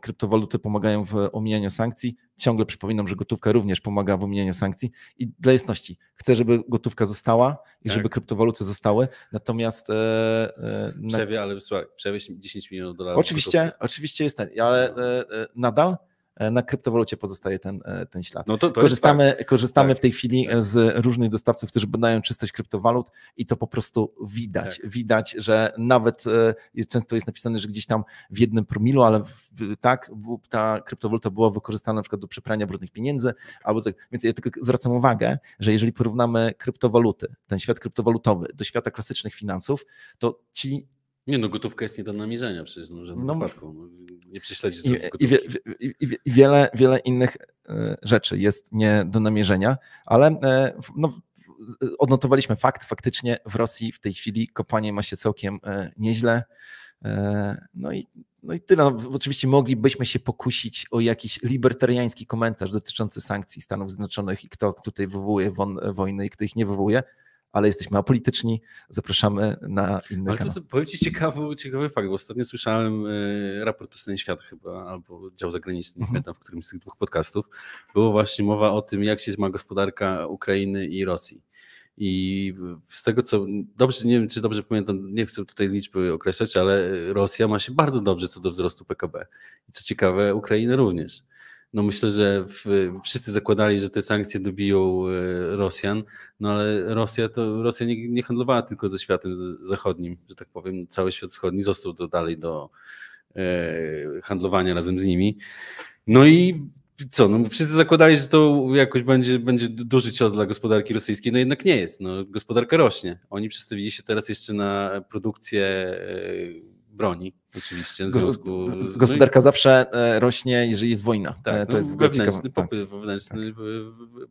kryptowaluty pomagają w omijaniu sankcji, ciągle przypominam, że gotówka również pomaga w omijaniu sankcji i dla jasności, chcę, żeby gotówka została i żeby kryptowaluty zostały, natomiast... Ale słuchaj, przewie 10 milionów dolarów. Oczywiście jest ten, ale nadal na kryptowalucie pozostaje ten ślad. No to korzystamy w tej chwili z różnych dostawców, którzy badają czystość kryptowalut i to po prostu widać. Tak. Widać, że nawet często jest napisane, że gdzieś tam w 1 promilu, ale ta kryptowaluta była wykorzystana na przykład do przeprania brudnych pieniędzy, albo tak. Więc ja tylko zwracam uwagę, że jeżeli porównamy kryptowaluty, ten świat kryptowalutowy do świata klasycznych finansów, to ci... Nie no, gotówka jest nie do namierzenia przecież w żadnym wypadku. Nie prześledzić I wiele innych rzeczy jest nie do namierzenia, ale odnotowaliśmy faktycznie w Rosji w tej chwili kopanie ma się całkiem nieźle. No i tyle. No, oczywiście moglibyśmy się pokusić o jakiś libertariański komentarz dotyczący sankcji Stanów Zjednoczonych i kto tutaj wywołuje wojny i kto ich nie wywołuje, ale jesteśmy apolityczni, zapraszamy na inny kanał. Ale to powiem Ci ciekawy fakt, bo ostatnio słyszałem raport o stanie świata chyba, albo dział zagraniczny, nie pamiętam, w którymś z tych 2 podcastów, było właśnie mowa o tym, jak się ma gospodarka Ukrainy i Rosji. I z tego co, nie wiem czy dobrze pamiętam, nie chcę tutaj liczby określać, ale Rosja ma się bardzo dobrze co do wzrostu PKB. I co ciekawe, Ukraina również. No myślę, że wszyscy zakładali, że te sankcje dobiją Rosjan, no ale Rosja nie handlowała tylko ze światem zachodnim, że tak powiem, cały świat wschodni został dalej do handlowania razem z nimi. No i co, no wszyscy zakładali, że to jakoś będzie duży cios dla gospodarki rosyjskiej, no jednak nie jest, no gospodarka rośnie. Oni przestawili się teraz jeszcze na produkcję broni, oczywiście. Gospodarka zawsze rośnie, jeżeli jest wojna. Tak, to jest wewnętrzny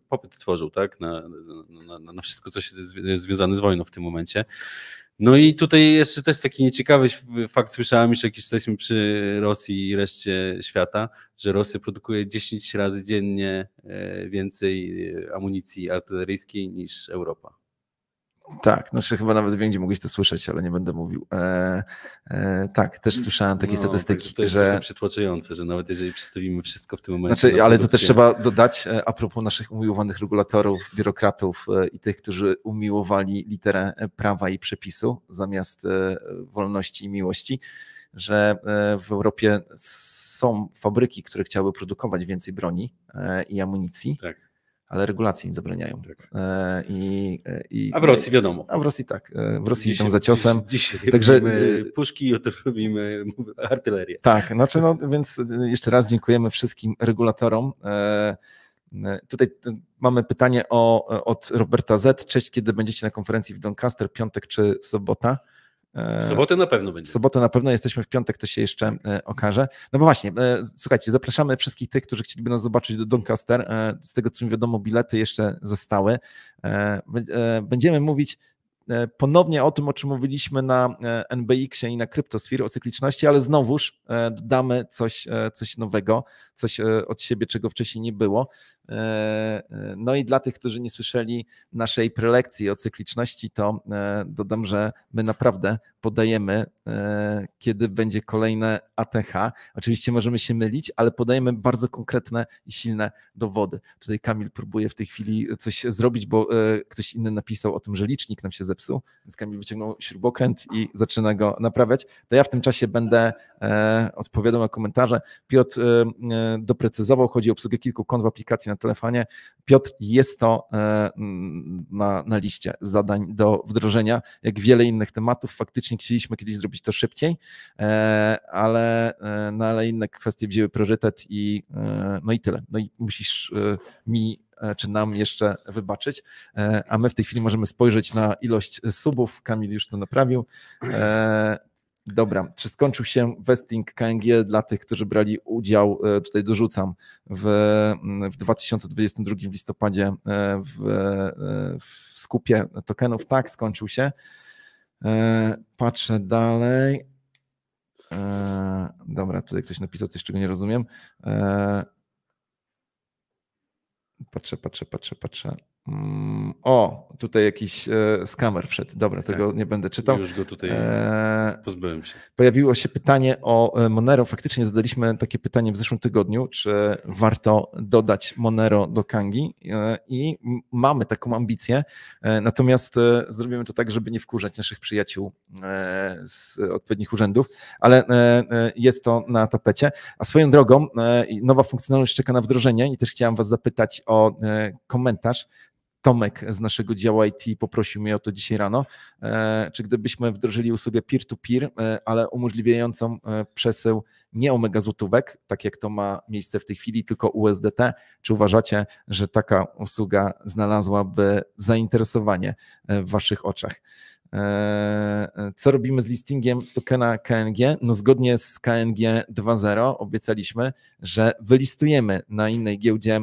popyt tworzył, tak, na wszystko, co się jest związane z wojną w tym momencie. No i tutaj jeszcze też taki nieciekawy fakt słyszałem, już jak jesteśmy przy Rosji i reszcie świata, że Rosja produkuje 10 razy dziennie więcej amunicji artyleryjskiej niż Europa. Tak, znaczy chyba nawet wiem, gdzie mogłeś to słyszeć, ale nie będę mówił. Tak, też słyszałem takie statystyki, to jest że przytłaczające, że nawet jeżeli przedstawimy wszystko w tym momencie... Znaczy, ale to też trzeba dodać a propos naszych umiłowanych regulatorów, biurokratów i tych, którzy umiłowali literę prawa i przepisu zamiast wolności i miłości, że w Europie są fabryki, które chciały produkować więcej broni i amunicji. Tak. ale regulacje im zabraniają. Tak. I A w Rosji wiadomo. A w Rosji tak. W Rosji Dzisiaj, tam za ciosem. Dzisiaj Także robimy puszki, jutro robimy artylerię. Tak, znaczy no, więc jeszcze raz dziękujemy wszystkim regulatorom. Tutaj mamy pytanie od Roberta Z. Cześć, kiedy będziecie na konferencji w Doncaster? Piątek czy sobota? W sobotę na pewno W będzie. sobotę na pewno, jesteśmy w piątek, to się jeszcze okaże. No bo właśnie, słuchajcie, zapraszamy wszystkich tych, którzy chcieliby nas zobaczyć do Doncaster. Z tego co mi wiadomo, bilety jeszcze zostały. Będziemy mówić ponownie o tym, o czym mówiliśmy na NBX-ie i na Cryptosphere, o cykliczności, ale znowuż dodamy coś nowego, coś od siebie, czego wcześniej nie było. No i dla tych, którzy nie słyszeli naszej prelekcji o cykliczności, to dodam, że my naprawdę podajemy, kiedy będzie kolejne ATH. Oczywiście możemy się mylić, ale podajemy bardzo konkretne i silne dowody. Tutaj Kamil próbuje w tej chwili coś zrobić, bo ktoś inny napisał o tym, że licznik nam się zepsuł, więc Kamil wyciągnął śrubokręt i zaczyna go naprawiać. To ja w tym czasie będę odpowiadał na komentarze. Piotr doprecyzował, chodzi o obsługę kilku kont w aplikacji na telefonie. Piotr, jest to na liście zadań do wdrożenia, jak wiele innych tematów. Faktycznie chcieliśmy kiedyś zrobić to szybciej, ale inne kwestie wzięły priorytet i tyle. No i musisz mi czy nam jeszcze wybaczyć, a my w tej chwili możemy spojrzeć na ilość subów. Kamil już to naprawił. Dobra, czy skończył się vesting KNG dla tych, którzy brali udział, tutaj dorzucam, w 2022 w listopadzie w skupie tokenów? Tak, skończył się. Patrzę dalej. Dobra, tutaj ktoś napisał coś, czego nie rozumiem. Patrzę. O, tutaj jakiś skamer wszedł. Dobra, tego tak, nie będę czytał. Już go tutaj pozbyłem się. Pojawiło się pytanie o Monero. Faktycznie zadaliśmy takie pytanie w zeszłym tygodniu, czy warto dodać Monero do Kangi i mamy taką ambicję, natomiast zrobimy to tak, żeby nie wkurzać naszych przyjaciół z odpowiednich urzędów, ale jest to na tapecie. A swoją drogą nowa funkcjonalność czeka na wdrożenie i też chciałem was zapytać o komentarz. Tomek z naszego działu IT poprosił mnie o to dzisiaj rano, czy gdybyśmy wdrożyli usługę peer-to-peer, ale umożliwiającą przesył nie omega złotówek, tak jak to ma miejsce w tej chwili, tylko USDT, czy uważacie, że taka usługa znalazłaby zainteresowanie w waszych oczach? Co robimy z listingiem tokena KNG? No zgodnie z KNG 2.0 obiecaliśmy, że wylistujemy na innej giełdzie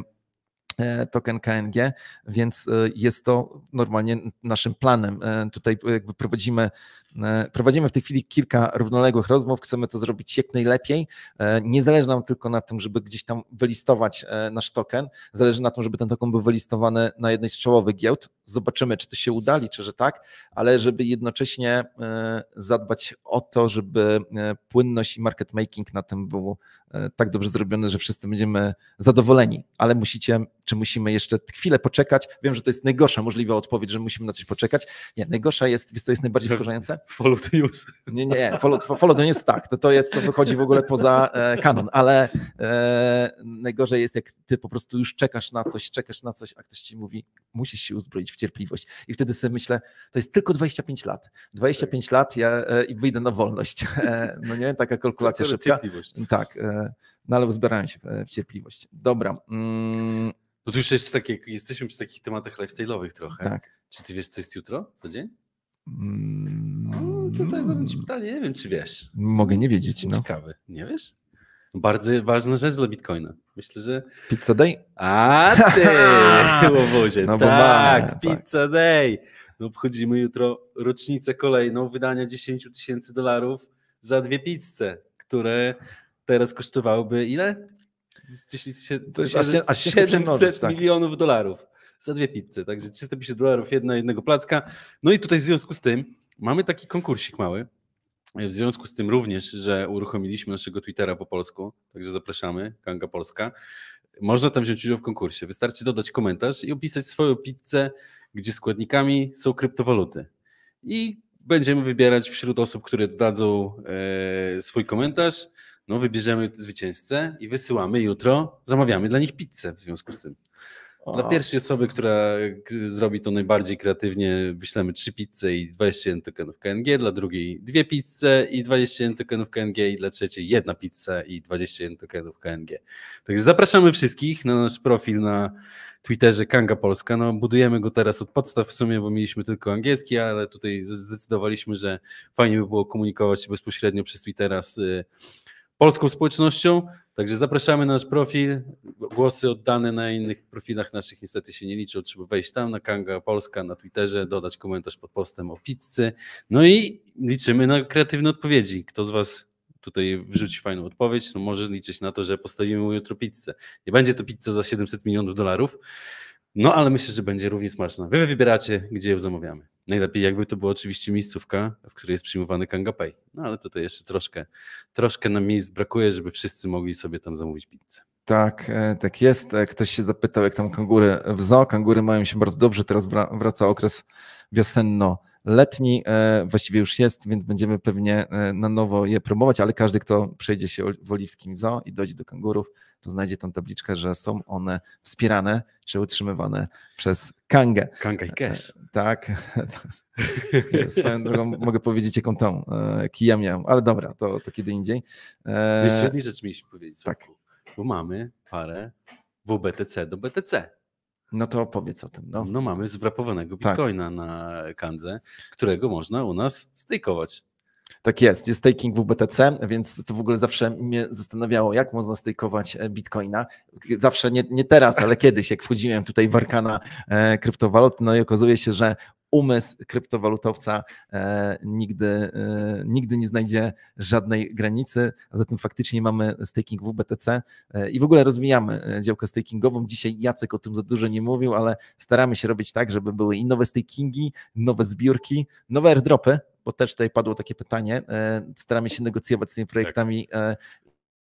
token KNG, więc jest to normalnie naszym planem. Tutaj jakby prowadzimy w tej chwili kilka równoległych rozmów, chcemy to zrobić jak najlepiej. Nie zależy nam tylko na tym, żeby gdzieś tam wylistować nasz token, zależy na tym, żeby ten token był wylistowany na jednej z czołowych giełd. Zobaczymy, czy to się uda, liczę, że tak, ale żeby jednocześnie zadbać o to, żeby płynność i market making na tym był tak dobrze zrobiony, że wszyscy będziemy zadowoleni, ale musimy jeszcze chwilę poczekać. Wiem, że to jest najgorsza możliwa odpowiedź, że musimy na coś poczekać. Nie, najgorsza jest, wiesz co jest najbardziej wkurzające? Follow the news. Nie, follow the news tak, to wychodzi w ogóle poza kanon, ale najgorzej jest, jak ty po prostu już czekasz na coś, a ktoś ci mówi, musisz się uzbroić w cierpliwość. I wtedy sobie myślę, to jest tylko 25 lat. 25 lat i wyjdę na wolność. No nie, taka kalkulacja szybka. Tak, no ale uzbierałem się w cierpliwość. Dobra. No to już jesteśmy przy takich tematach lifestyle'owych trochę. Tak. Czy ty wiesz, co jest jutro? Co dzień? Tutaj zadam ci pytanie, nie wiem, czy wiesz. Mogę nie wiedzieć. No. Ciekawy. Nie wiesz? Bardzo ważna rzecz dla Bitcoina. Myślę, że... Pizza Day? A ty, łobuzie. No tak, Pizza Day. No obchodzimy jutro rocznicę kolejną wydania $10,000 za 2 pizze, które teraz kosztowałyby ile? 700 milionów dolarów za 2 pizze, także $350 jednego placka. No i tutaj w związku z tym mamy taki konkursik mały, w związku z tym również, że uruchomiliśmy naszego Twittera po polsku, także zapraszamy, Kanga Polska. Można tam wziąć udział w konkursie, wystarczy dodać komentarz i opisać swoją pizzę, gdzie składnikami są kryptowaluty. I będziemy wybierać wśród osób, które dodadzą swój komentarz, no wybierzemy zwycięzcę i wysyłamy jutro, zamawiamy dla nich pizzę w związku z tym. Dla pierwszej osoby, która zrobi to najbardziej kreatywnie, wyślemy 3 pizze i 21 tokenów KNG, dla drugiej 2 pizze i 21 tokenów KNG i dla trzeciej 1 pizza i 21 tokenów KNG. Także zapraszamy wszystkich na nasz profil na Twitterze Kanga Polska. No, budujemy go teraz od podstaw w sumie, bo mieliśmy tylko angielski, ale tutaj zdecydowaliśmy, że fajnie by było komunikować się bezpośrednio przez Twittera z polską społecznością. Także zapraszamy na nasz profil. Głosy oddane na innych profilach naszych niestety się nie liczą. Trzeba wejść tam na Kanga Polska na Twitterze, dodać komentarz pod postem o pizzy. No i liczymy na kreatywne odpowiedzi. Kto z Was tutaj wrzuci fajną odpowiedź, no możesz liczyć na to, że postawimy mu jutro pizzę. Nie będzie to pizza za $700 milionów, no ale myślę, że będzie równie smaczna. Wy wybieracie, gdzie ją zamawiamy. Najlepiej jakby to była oczywiście miejscówka, w której jest przyjmowany Kanga Pay. No ale tutaj jeszcze troszkę nam miejsc brakuje, żeby wszyscy mogli sobie tam zamówić pizzę. Tak, tak jest. Ktoś się zapytał, jak tam kangury w zoo. Kangury mają się bardzo dobrze, teraz wraca okres wiosenno-letni, właściwie już jest, więc będziemy pewnie na nowo je promować, ale każdy, kto przejdzie się w Oliwskim Zoo i dojdzie do kangurów, to znajdzie tam tabliczkę, że są one wspierane czy utrzymywane przez Kangę. Kanga i Cash. Tak. Swoją drogą mogę powiedzieć, jaką tą kija miałem, ale dobra, to kiedy indziej. Jeszcze jednej rzecz mieliśmy powiedzieć, tak. Bo mamy parę WBTC do BTC. No to opowiedz o tym. No mamy zwrapowanego bitcoina na Kandze, którego można u nas stejkować. Tak jest staking WBTC, więc to w ogóle zawsze mnie zastanawiało, jak można stejkować bitcoina. Zawsze nie teraz, ale kiedyś, jak wchodziłem tutaj w arkana kryptowalut, no i okazuje się, że umysł kryptowalutowca nigdy nie znajdzie żadnej granicy, a zatem faktycznie mamy staking WBTC i w ogóle rozwijamy działkę stakingową. Dzisiaj Jacek o tym za dużo nie mówił, ale staramy się robić tak, żeby były i nowe stakingi, nowe zbiórki, nowe airdropy, bo też tutaj padło takie pytanie. Staramy się negocjować z tymi projektami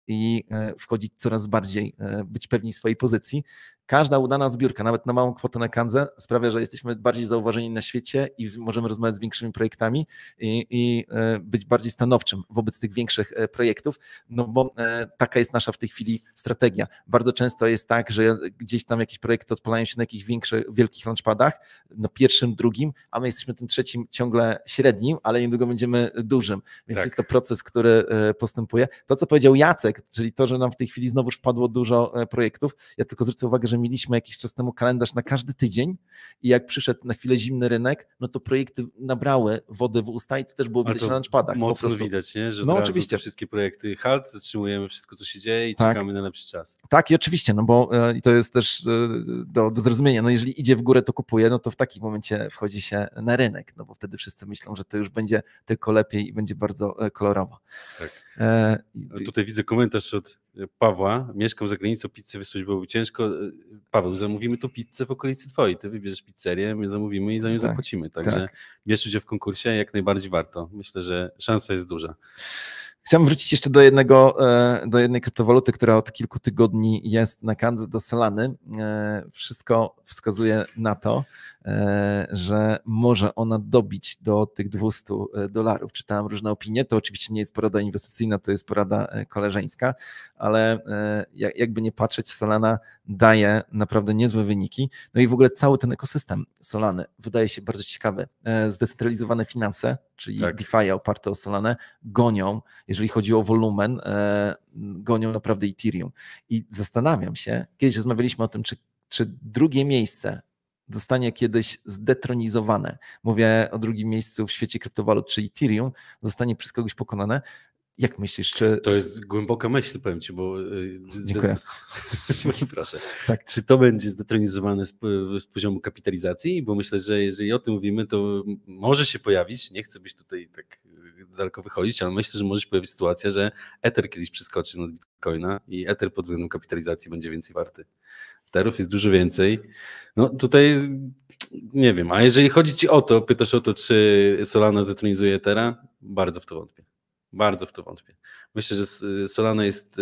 i wchodzić coraz bardziej, być pewni swojej pozycji. Każda udana zbiórka, nawet na małą kwotę na Kandze, sprawia, że jesteśmy bardziej zauważeni na świecie i możemy rozmawiać z większymi projektami i być bardziej stanowczym wobec tych większych projektów, no bo taka jest nasza w tej chwili strategia. Bardzo często jest tak, że gdzieś tam jakieś projekty odpalają się na jakichś wielkich launchpadach, no pierwszym, drugim, a my jesteśmy tym trzecim ciągle średnim, ale niedługo będziemy dużym, więc jest to proces, który postępuje. To, co powiedział Jacek, czyli to, że nam w tej chwili znowuż wpadło dużo projektów, ja tylko zwrócę uwagę, że mieliśmy jakiś czas temu kalendarz na każdy tydzień i jak przyszedł na chwilę zimny rynek, no to projekty nabrały wody w usta i to też było widać na launchpadach. Mocno widać, nie? Że oczywiście te wszystkie projekty zatrzymujemy wszystko, co się dzieje i czekamy na lepszy czas. Tak i oczywiście, no bo to jest też do zrozumienia, no jeżeli idzie w górę, to kupuje, no to w takim momencie wchodzi się na rynek, no bo wtedy wszyscy myślą, że to już będzie tylko lepiej i będzie bardzo kolorowo. Tak. Tutaj widzę komentarz od Pawła. Mieszkam za granicą, pizzę wysłać byłoby ciężko. Paweł, zamówimy tu pizzę w okolicy twojej. Ty wybierzesz pizzerię, my zamówimy i za nią zapłacimy. Także bierz udział w konkursie, jak najbardziej warto. Myślę, że szansa jest duża. Chciałbym wrócić jeszcze do jednej kryptowaluty, która od kilku tygodni jest na Kandze, do Solany. Wszystko wskazuje na to, że może ona dobić do tych $200. Czytałem różne opinie, to oczywiście nie jest porada inwestycyjna, to jest porada koleżeńska, ale jakby nie patrzeć, Solana daje naprawdę niezłe wyniki. No i w ogóle cały ten ekosystem Solany wydaje się bardzo ciekawy. Zdecentralizowane finanse, czyli DeFi oparte o Solanę, gonią, jeżeli chodzi o wolumen, gonią naprawdę Ethereum. I zastanawiam się, kiedyś rozmawialiśmy o tym, czy drugie miejsce zostanie kiedyś zdetronizowane. Mówię o drugim miejscu w świecie kryptowalut, czy Ethereum zostanie przez kogoś pokonane. Jak myślisz, czy... To jest głęboka myśl, powiem ci, bo... Dziękuję. Proszę. Tak. Czy to będzie zdetronizowane z poziomu kapitalizacji? Bo myślę, że jeżeli o tym mówimy, to może się pojawić, nie chcę być tutaj tak daleko wychodzić, ale myślę, że może się pojawić sytuacja, że Ether kiedyś przeskoczy nad Bitcoina i Ether pod względem kapitalizacji będzie więcej warty. Etherów jest dużo więcej. No tutaj nie wiem, a jeżeli chodzi ci o to, pytasz o to, czy Solana zdetronizuje Ethera, bardzo w to wątpię. Bardzo w to wątpię. Myślę, że Solana jest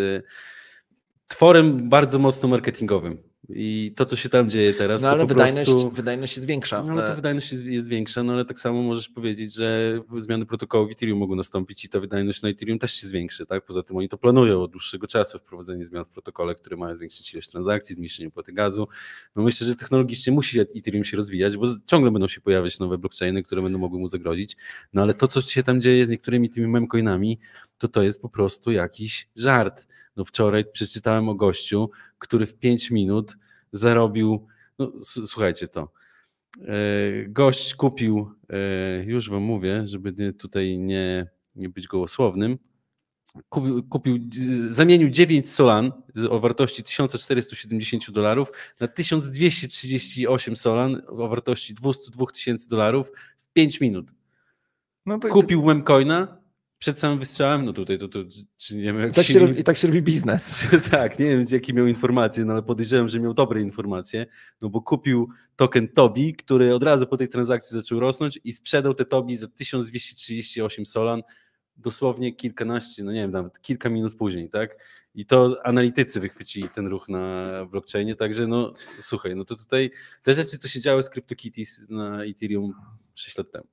tworem bardzo mocno marketingowym. I to, co się tam dzieje teraz, No ale to po prostu... wydajność jest większa. No ale to wydajność jest większa, no ale tak samo możesz powiedzieć, że zmiany protokołu w Ethereum mogą nastąpić i ta wydajność na Ethereum też się zwiększy, tak? Poza tym oni to planują od dłuższego czasu, wprowadzenie zmian w protokole, które mają zwiększyć ilość transakcji, zmniejszenie opłaty gazu. No myślę, że technologicznie musi Ethereum się rozwijać, bo ciągle będą się pojawiać nowe blockchainy, które będą mogły mu zagrozić, no ale to, co się tam dzieje z niektórymi tymi memcoinami, to jest po prostu jakiś żart. No wczoraj przeczytałem o gościu, który w 5 minut zarobił, no słuchajcie to, gość kupił, już wam mówię, żeby tutaj nie być gołosłownym, zamienił 9 Solan o wartości $1470 na 1238 Solan o wartości $202 000 w 5 minut. No to, kupił memcoina przed samym wystrzałem, no tutaj to czy nie wiem, i tak się robi biznes. Tak, nie wiem jakie miał informacje, no ale podejrzewam, że miał dobre informacje, no bo kupił token Tobi, który od razu po tej transakcji zaczął rosnąć i sprzedał te Tobi za 1238 Solan dosłownie kilkanaście, no nie wiem, nawet kilka minut później, tak? I to analitycy wychwycili ten ruch na blockchainie, także no słuchaj, no to tutaj te rzeczy to się działy z CryptoKitties na Ethereum 6 lat temu.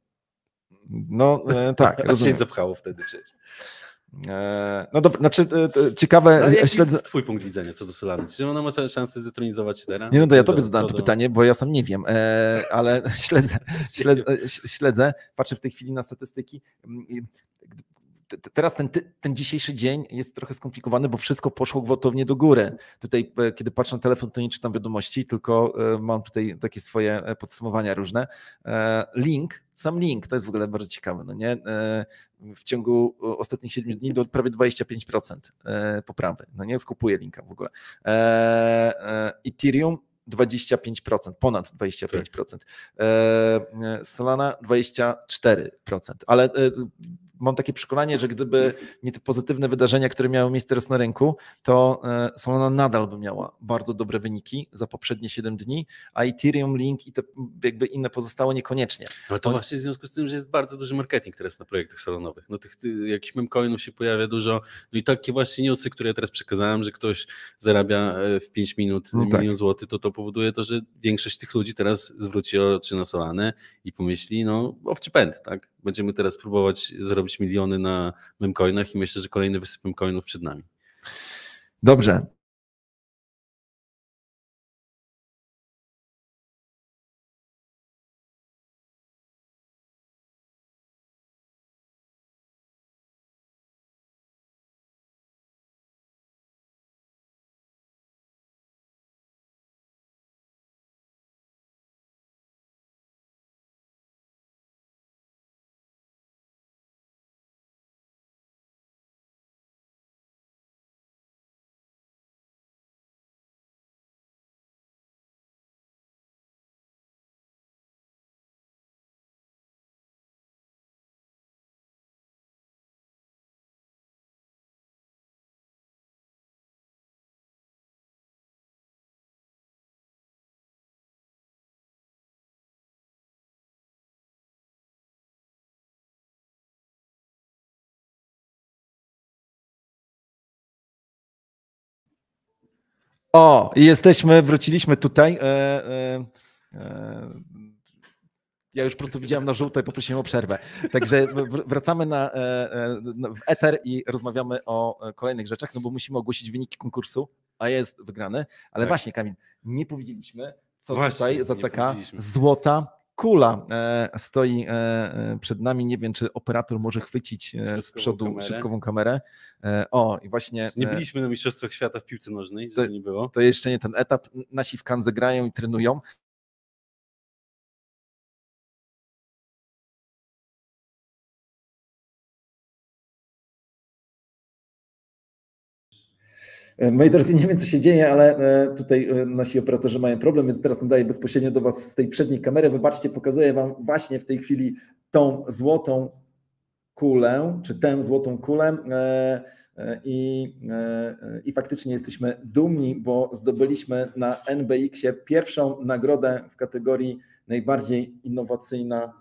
No tak. Aż się zapchało wtedy przecież. No dobra, znaczy ciekawe. Ale jaki jest twój punkt widzenia co do Solany? Czy ona ma szansę zdetronizować teraz? Nie, no to ja tobie zadałem to pytanie, bo ja sam nie wiem, ale śledzę, patrzę w tej chwili na statystyki. Teraz ten dzisiejszy dzień jest trochę skomplikowany, bo wszystko poszło gwałtownie do góry. Tutaj, kiedy patrzę na telefon, to nie czytam wiadomości, tylko mam tutaj takie swoje podsumowania różne. Sam link, to jest w ogóle bardzo ciekawe, no nie? W ciągu ostatnich 7 dni do prawie 25% poprawy. No nie skupuję linka w ogóle. Ethereum 25%, ponad 25%. Solana 24%. Ale mam takie przekonanie, że gdyby nie te pozytywne wydarzenia, które miały miejsce teraz na rynku, to Solana nadal by miała bardzo dobre wyniki za poprzednie 7 dni, a Ethereum, Link i te jakby inne pozostałe niekoniecznie. Ale to właśnie w związku z tym, że jest bardzo duży marketing teraz na projektach solanowych. No tych jakichś memcoinów się pojawia dużo. No i takie właśnie newsy, które ja teraz przekazałem, że ktoś zarabia w 5 minut milion złotych, to powoduje to, że większość tych ludzi teraz zwróci oczy na Solanę i pomyśli, no owczy pęd, tak? Będziemy teraz próbować zarobić miliony na memcoinach i myślę, że kolejny wysyp memcoinów przed nami. Dobrze. O, wróciliśmy tutaj. Ja już po prostu widziałem na żółto i poprosiłem o przerwę. Także wracamy w eter i rozmawiamy o kolejnych rzeczach, no bo musimy ogłosić wyniki konkursu, a jest wygrany. Ale właśnie, Kamil, nie powiedzieliśmy, co tutaj za taka złota kula stoi przed nami. Nie wiem, czy operator może chwycić z przodu środkową kamerę. O, i właśnie. Nie byliśmy na Mistrzostwach Świata w piłce nożnej, żeby nie było. To jeszcze nie ten etap. Nasi w Kandze grają i trenują. Moi drodzy, nie wiem, co się dzieje, ale tutaj nasi operatorzy mają problem, więc teraz nadaję bezpośrednio do Was z tej przedniej kamery. Wybaczcie, pokazuję Wam właśnie w tej chwili tą złotą kulę, czy tę złotą kulę i faktycznie jesteśmy dumni, bo zdobyliśmy na NBX-ie pierwszą nagrodę w kategorii najbardziej innowacyjna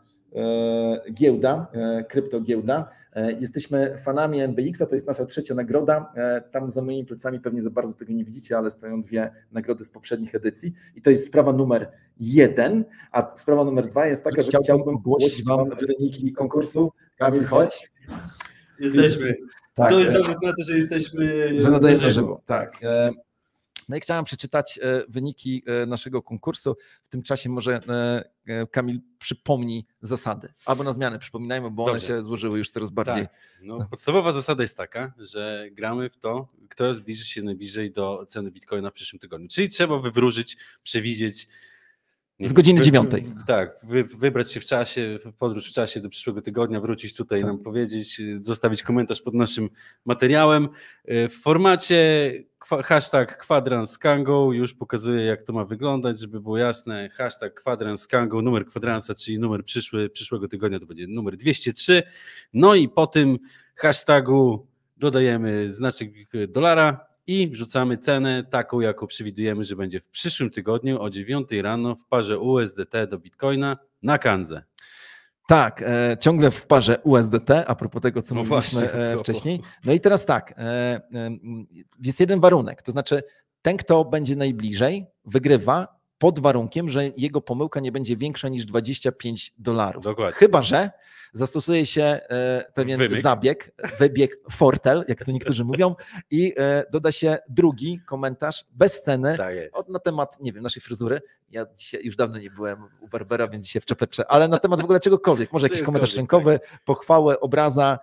giełda, kryptogiełda. Jesteśmy fanami NBX-a, to jest nasza 3. nagroda. Tam za moimi plecami pewnie za bardzo tego nie widzicie, ale stoją 2 nagrody z poprzednich edycji. I to jest sprawa numer 1, a sprawa numer 2 jest taka, że chciałbym ogłosić Wam wyniki konkursu. Kamil, chodź. Jesteśmy. Tak, to jest dowód na to, że jesteśmy. Że nadajemy na żywo. Tak. No i chciałem przeczytać wyniki naszego konkursu. W tym czasie może Kamil przypomni zasady. Albo na zmianę przypominajmy, bo one się złożyły już coraz bardziej. Tak. No, podstawowa zasada jest taka, że gramy w to, kto zbliży się najbliżej do ceny Bitcoina w przyszłym tygodniu. Czyli trzeba wywróżyć, przewidzieć. Z godziny 9. Tak, wybrać się w czasie, w podróż w czasie do przyszłego tygodnia, wrócić tutaj, nam powiedzieć, zostawić komentarz pod naszym materiałem. W formacie #KwadranceKango już pokazuję, jak to ma wyglądać, żeby było jasne. #KwadranceKango, numer kwadransa, czyli numer przyszłego tygodnia to będzie numer 203. No i po tym hashtagu dodajemy znaczek dolara i wrzucamy cenę taką, jaką przewidujemy, że będzie w przyszłym tygodniu o 9 rano w parze USDT do Bitcoina na Kanzę. Tak, ciągle w parze USDT, a propos tego, co mówiliśmy wcześniej. No i teraz tak, jest jeden warunek, to znaczy ten, kto będzie najbliżej, wygrywa pod warunkiem, że jego pomyłka nie będzie większa niż $25. Dokładnie. Chyba że zastosuje się pewien wybieg fortel, jak to niektórzy mówią, i doda się drugi komentarz bez ceny na temat, nie wiem, naszej fryzury. Ja dzisiaj już dawno nie byłem u barbera, więc dzisiaj w czapeczce, ale na temat w ogóle czegokolwiek. Może jakiś komentarz rękowy, pochwałę, obraza,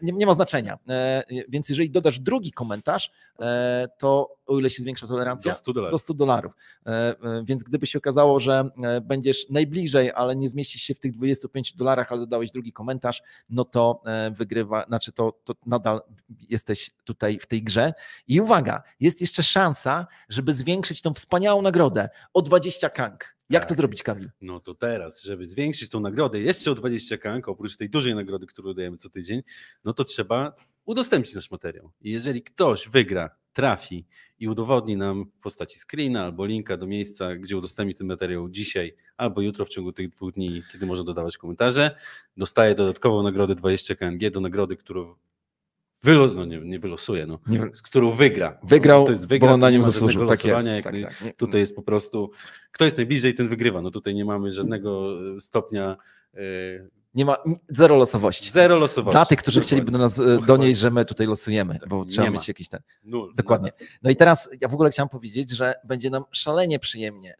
nie ma znaczenia. Więc jeżeli dodasz drugi komentarz, to o ile się zwiększa tolerancja? Do $100. Więc gdyby się okazało, że będziesz najbliżej, ale nie zmieścisz się w tych $25, ale dodałeś drugi komentarz, no to wygrywa, znaczy to nadal jesteś tutaj w tej grze. I uwaga, jest jeszcze szansa, żeby zwiększyć tą wspaniałą nagrodę o 20 kank. Jak to zrobić, Kamil? No to teraz, żeby zwiększyć tą nagrodę jeszcze o 20 kank, oprócz tej dużej nagrody, którą dajemy co tydzień, no to trzeba udostępnić nasz materiał. I jeżeli ktoś wygra, trafi i udowodni nam w postaci screena albo linka do miejsca, gdzie udostępni ten materiał dzisiaj albo jutro w ciągu tych 2 dni, kiedy może dodawać komentarze, dostaje dodatkową nagrodę 20 KNG do nagrody, którą wylosuje, z którą wygra. Wygrał, to jest bo na nim zasłużył. Tak jest. Tutaj jest po prostu, kto jest najbliżej, ten wygrywa. No tutaj nie mamy żadnego stopnia. Nie ma zero losowości. Zero losowości. Dla tych, którzy chcieliby do nas donieść, że my tutaj losujemy, bo trzeba mieć jakiś ten. Dokładnie. No i teraz ja w ogóle chciałem powiedzieć, że będzie nam szalenie przyjemnie,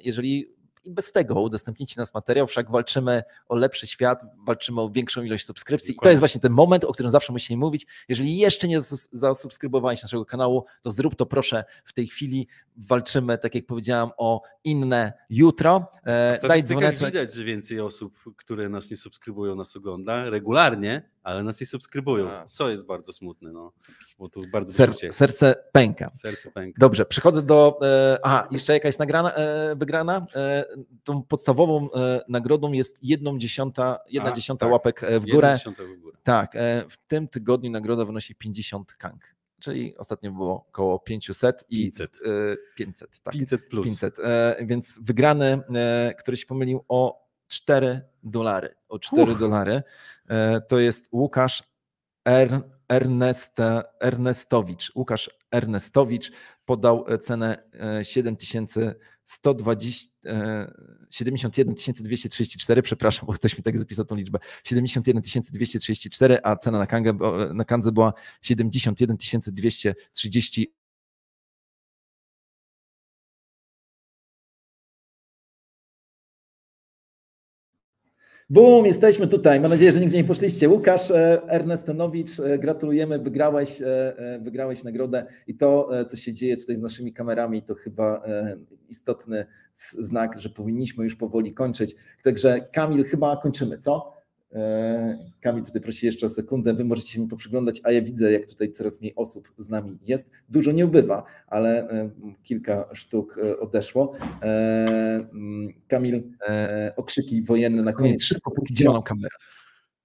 jeżeli i bez tego udostępnicie nas materiał, wszak walczymy o lepszy świat, walczymy o większą ilość subskrypcji. Dokładnie. I to jest właśnie ten moment, o którym zawsze musimy mówić. Jeżeli jeszcze nie zasubskrybowałeś naszego kanału, to zrób to proszę w tej chwili. Walczymy, tak jak powiedziałem, o inne jutro. Daj dzwoneczek. Widać, że więcej osób, które nas nie subskrybują, nas ogląda regularnie, ale nas nie subskrybują, co jest bardzo smutne. Bo tu bardzo serce pęka. Dobrze, przechodzę do... jeszcze jaka jest wygrana? Tą podstawową nagrodą jest 1/10 łapek w górę. Tak, w tym tygodniu nagroda wynosi 50 kank. Czyli ostatnio było około 500 i 500. Tak. 500 plus. 500. Więc wygrany, który się pomylił o $4. O $4. To jest Łukasz Ernestowicz. Łukasz Ernestowicz podał cenę 71 234, przepraszam, bo ktoś mi tak zapisał tą liczbę, 71 234, a cena na Kandze była 71 230. Bum, jesteśmy tutaj. Mam nadzieję, że nigdzie nie poszliście. Łukasz Ernestenowicz, gratulujemy, wygrałeś nagrodę i to, co się dzieje tutaj z naszymi kamerami, to chyba istotny znak, że powinniśmy już powoli kończyć. Także Kamil, chyba kończymy, co? Kamil tutaj prosi jeszcze o sekundę, wy możecie się mi poprzyglądać, a ja widzę, jak tutaj coraz mniej osób z nami jest. Dużo nie ubywa, ale kilka sztuk odeszło. Kamil, okrzyki wojenne na koniec, szybko, póki działa nam kamera.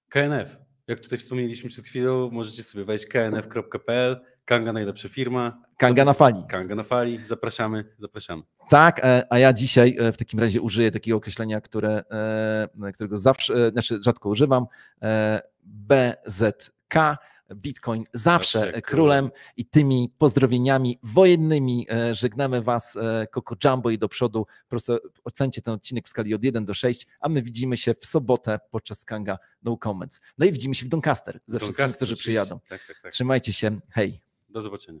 KNF. Jak tutaj wspomnieliśmy przed chwilą, możecie sobie wejść knf.pl, Kanga najlepsza firma. Kanga na fali. Kanga na fali, zapraszamy. Tak, a ja dzisiaj w takim razie użyję takiego określenia, którego zawsze, znaczy rzadko używam, BZK. Bitcoin zawsze królem i tymi pozdrowieniami wojennymi żegnamy Was, Coco Jumbo i do przodu. Proszę ocencie ten odcinek w skali od 1 do 6, a my widzimy się w sobotę podczas Kanga No Comments. No i widzimy się w Doncaster ze wszystkimi, którzy przyjadą. Tak. Trzymajcie się, hej. Do zobaczenia.